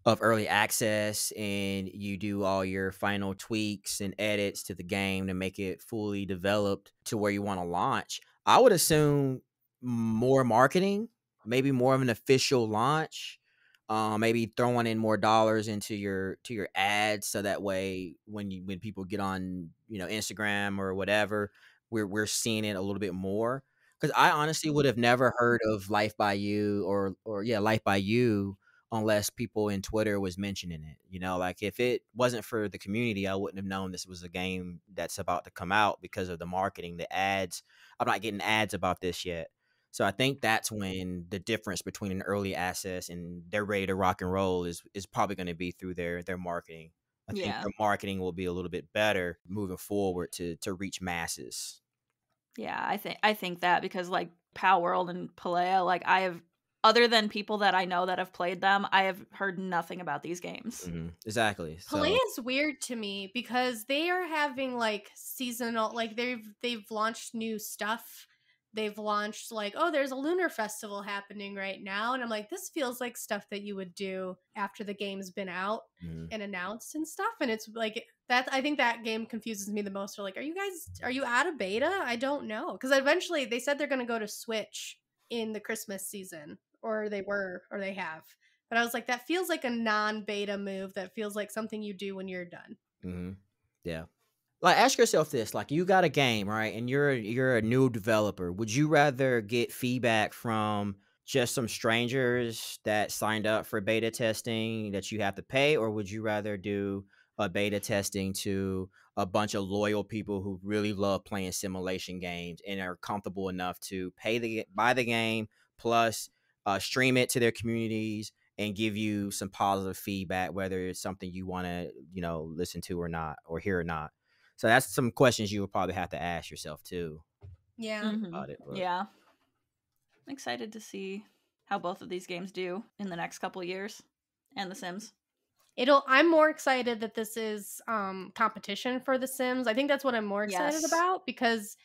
early access and you do all your final tweaks and edits to the game to make it fully developed to where you want to launch, I would assume more marketing, maybe more of an official launch, maybe throwing in more dollars into your ads, so that way when people get on, you know, Instagram or whatever, we're seeing it a little bit more. Because I honestly would have never heard of Life by You or Life by You unless people in Twitter was mentioning it. You know, like if it wasn't for the community, I wouldn't have known this was a game that's about to come out because of the marketing, the ads. I'm not getting ads about this yet. So I think that's when the difference between an early access and they're ready to rock and roll is probably going to be through their marketing. I think their marketing will be a little bit better moving forward to reach masses.
Yeah, I think that, because like Pal World and Palea, like I have, other than people that I know that have played them, I have heard nothing about these games.
Exactly.
Palea is weird to me because they are having like seasonal, like they've launched new stuff. They've launched like, oh, there's a lunar festival happening right now, and I'm like, this feels like stuff that you would do after the game's been out and announced and stuff. And it's like that, I think that game confuses me the most. Or like, are you out of beta? I don't know, because eventually they said they're going to go to Switch in the Christmas season, or they have. But I was like, that feels like a non-beta move. That feels like something you do when you're done.
Yeah. Like, ask yourself this: like, you got a game, right? And you're a new developer. Would you rather get feedback from just some strangers that signed up for beta testing that you have to pay, or would you rather do a beta testing to a bunch of loyal people who really love playing simulation games and are comfortable enough to buy the game plus stream it to their communities and give you some positive feedback, whether it's something you want to, you know, listen to or not, or hear or not? So that's some questions you would probably have to ask yourself too.
Yeah.
About it,
yeah. I'm excited to see how both of these games do in the next couple years, and The Sims.
I'm more excited that this is competition for The Sims. I think that's what I'm more excited about, because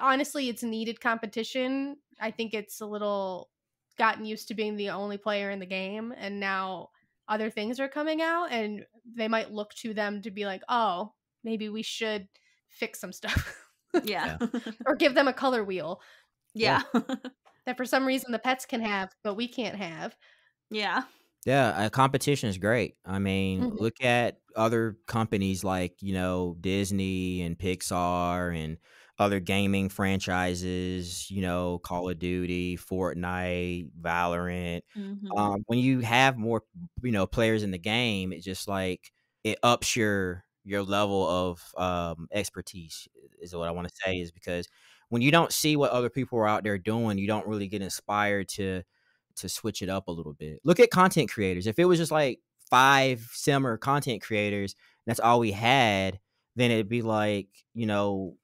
honestly, it's needed competition. I think it's a little gotten used to being the only player in the game, and now other things are coming out, and they might look to them to be like, oh, maybe we should fix some stuff.
Yeah.
Or give them a color wheel.
Yeah.
That for some reason the pets can have, but we can't have.
Yeah.
Yeah, competition is great. I mean, look at other companies like, you know, Disney and Pixar and other gaming franchises, you know, Call of Duty, Fortnite, Valorant. When you have more, you know, players in the game, it just like it ups your level of expertise is what I want to say, is because when you don't see what other people are out there doing, you don't really get inspired to switch it up a little bit. Look at content creators. If it was just like 5 simmer content creators, that's all we had, then it'd be like, you know,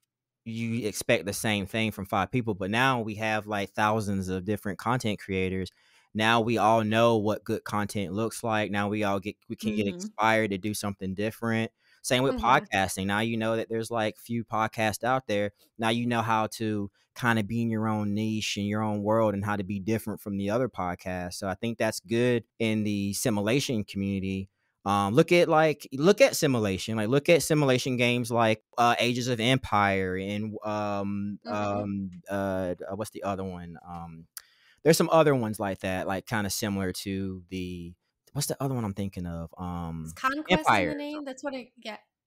you expect the same thing from 5 people. But now we have like thousands of different content creators. Now we all know what good content looks like. Now we can get inspired to do something different. Same with podcasting. Now you know that there's like few podcasts out there. Now you know how to kind of be in your own niche in your own world and how to be different from the other podcasts. So I think that's good in the simulation community. Look at simulation, like look at simulation games like Ages of Empire and what's the other one? There's some other ones like that, like kind of similar to what's the other one I'm thinking of?
Is Conquest Empire in the name? That's what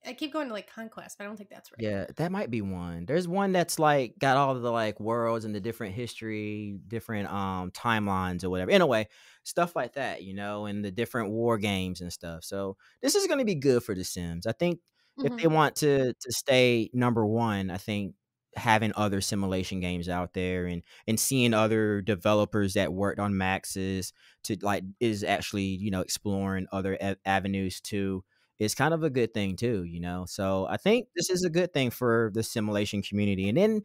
I keep going to like Conquest, but I don't think that's right.
Yeah, that might be one. There's one that's like got all of the like worlds and the different history, different timelines or whatever. Anyway, stuff like that, you know, and the different war games and stuff. So this is going to be good for The Sims. I think if they want to stay number one, I think having other simulation games out there and seeing other developers that worked on Maxis is actually, you know, exploring other avenues too, is kind of a good thing too, you know? So I think this is a good thing for the simulation community and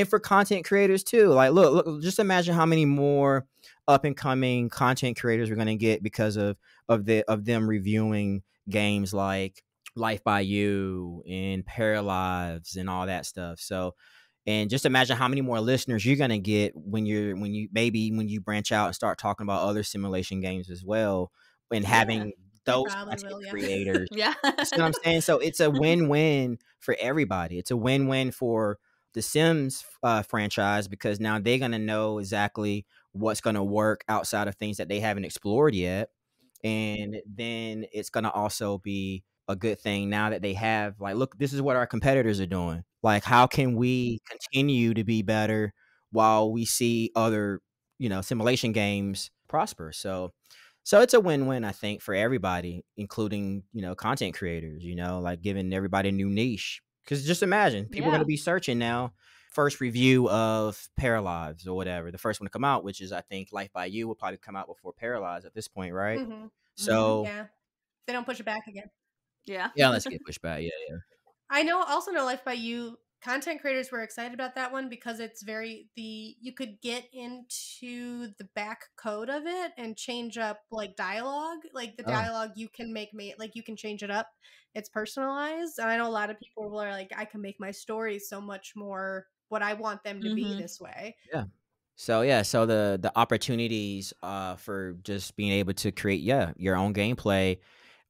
for content creators too. Like, look, just imagine how many more up and coming content creators we're going to get because of them reviewing games like Life by You and Paralives and all that stuff. So, and just imagine how many more listeners you're going to get when you branch out and start talking about other simulation games as well, and having those creators.
Yeah.
See what I'm saying? So it's a win-win for everybody. It's a win-win for the Sims franchise, because now they're going to know exactly what's going to work outside of things that they haven't explored yet. And then it's going to also be a good thing now that they have, like, look, this is what our competitors are doing. Like, how can we continue to be better while we see other, you know, simulation games prosper? So it's a win-win, I think, for everybody, including, you know, content creators, you know, like giving everybody a new niche. Because just imagine, people are going to be searching now. First review of Paralives or whatever, the first one to come out, which is, I think, Life by You will probably come out before Paralives at this point, right? So
yeah, they don't push it back again.
Yeah,
let's get pushed back. Yeah.
I also know Life by You content creators were excited about that one because it's you could get into the back code of it and change up like dialogue, like the dialogue you can make like you can change it up. It's personalized, and I know a lot of people are like, I can make my stories so much more what I want them to be this way.
Yeah. So the opportunities for just being able to create your own gameplay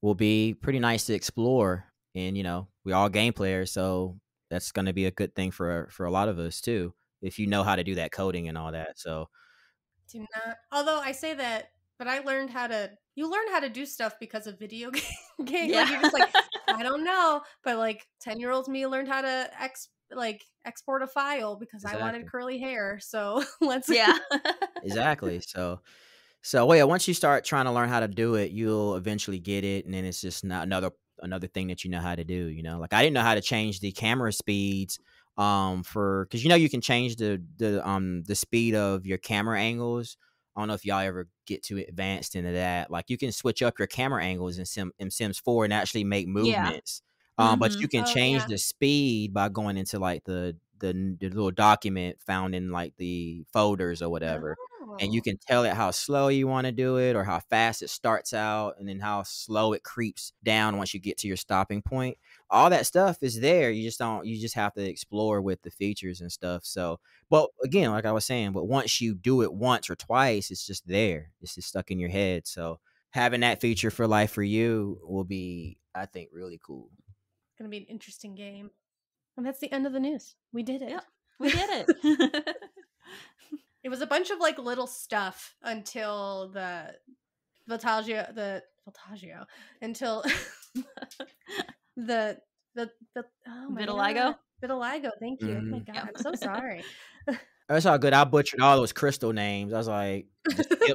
will be pretty nice to explore. And, you know, we're all game players, so that's going to be a good thing for a lot of us too, if you know how to do that coding and all that. So
do not, although I say that, but I learned you learn how to do stuff because of video games.
Yeah.
Like, you're just like, I don't know, but like 10-year-old me learned how to export a file because I wanted curly hair. So
exactly. So yeah, once you start trying to learn how to do it, you'll eventually get it, and then it's just not another thing that you know how to do. You know, like I didn't know how to change the camera speeds because, you know, you can change the speed of your camera angles. I don't know if y'all ever get too advanced into that. Like, you can switch up your camera angles in Sims 4 and actually make movements. But you can change the speed by going into like the little document found in like the folders or whatever. And you can tell it how slow you want to do it or how fast it starts out, and then how slow it creeps down once you get to your stopping point. All that stuff is there. You just have to explore with the features and stuff. So, but again, like I was saying, but once you do it once or twice, it's just there. It's just stuck in your head. So having that feature for Life for You will be, I think, really cool.
It's going to be an interesting game. And that's the end of the news. We did it.
Yep, we did it.
It was a bunch of like little stuff until the Voltaggio, until the
Vitiligo.
Vitiligo. Thank you. Oh my God, I'm so sorry.
That's all good. I butchered all those crystal names. I was like,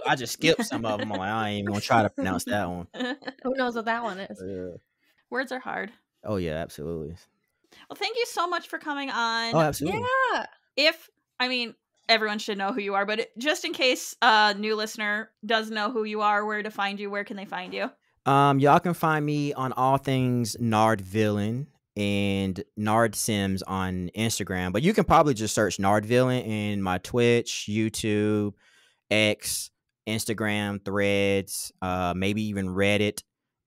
I just skipped some of them. I'm like, I ain't even gonna try to pronounce that one.
Who knows what that one is?
Words are hard.
Oh yeah, absolutely.
Well, thank you so much for coming on.
Oh, absolutely.
Yeah.
Everyone should know who you are, but just in case a new listener does know who you are, where to find you, where can they find you?
Y'all can find me on all things Nardvillain and Nard Sims on Instagram, but you can probably just search Nardvillain in my Twitch, YouTube, X, Instagram, Threads, maybe even Reddit.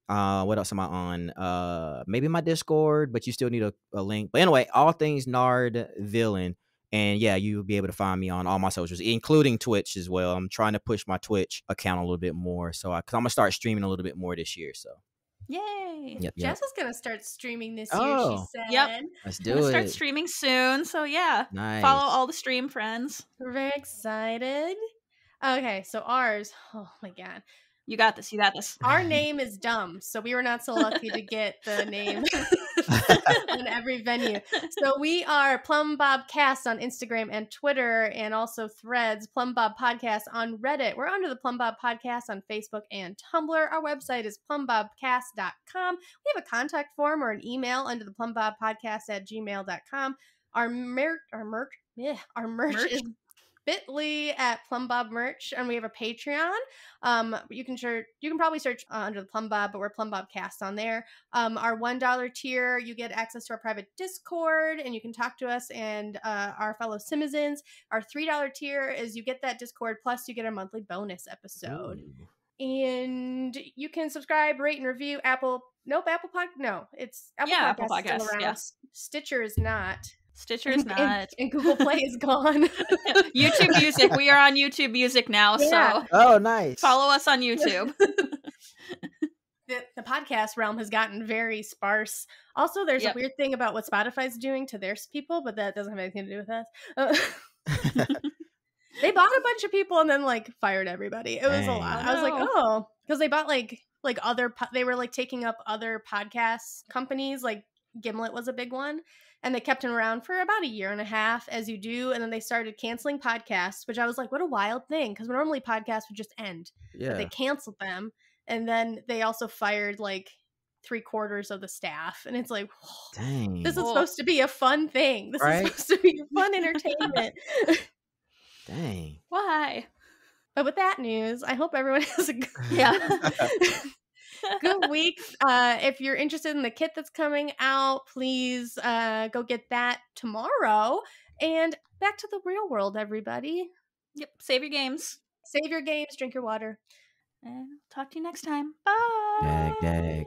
What else am I on? Maybe my Discord, but you still need a link. But anyway, all things Nardvillain. And yeah, you'll be able to find me on all my socials, including Twitch as well. I'm trying to push my Twitch account a little bit more. So because I'm going to start streaming a little bit more this year. So
yay.
Yep.
Jess is going to start streaming this year, she said.
Yep.
Let's do it.
Start streaming soon. So yeah.
Nice.
Follow all the stream friends.
We're very excited. Okay, so ours. Oh my God.
You got this. You got this.
Our name is dumb, so we were not so lucky to get the name on every venue. So we are Plumbob Cast on Instagram and Twitter, and also Threads. Plumbob Podcast on Reddit. We're Under the Plumbob Podcast on Facebook and Tumblr. Our website is plumbobcast.com. We have a contact form or an email under the plumbobpodcast@gmail.com. Our merch is bit.ly at Plumbob Merch, and we have a Patreon. You can probably search under the Plumbob, but we're Plumbob Cast on there. Our $1 tier, you get access to our private Discord, and you can talk to us and our fellow Simizens. Our $3 tier is you get that Discord, plus you get a monthly bonus episode. Ooh. And you can subscribe, rate, and review Apple Podcast. Yeah. Stitcher is not.
Stitcher is not.
And Google Play is gone.
YouTube Music. We are on YouTube Music now, so.
Oh, nice.
Follow us on YouTube.
The podcast realm has gotten very sparse. Also, there's a weird thing about what Spotify's doing to their people, but that doesn't have anything to do with us. They bought a bunch of people and then fired everybody. It was a lot. I was like, oh, because they bought they were taking up other podcast companies. Like Gimlet was a big one. And they kept him around for about a year and a half, as you do. And then they started canceling podcasts, which I was like, what a wild thing. Because normally podcasts would just end. Yeah. But they canceled them. And then they also fired 3/4 of the staff. And it's like, dang. This is supposed to be a fun thing. This is supposed to be fun entertainment.
Dang.
Why?
But with that news, I hope everyone has a good week. If you're interested in the kit that's coming out, please go get that tomorrow. And back to the real world, everybody.
Yep. Save your games.
Save your games. Drink your water.
And talk to you next time. Bye.
Dag.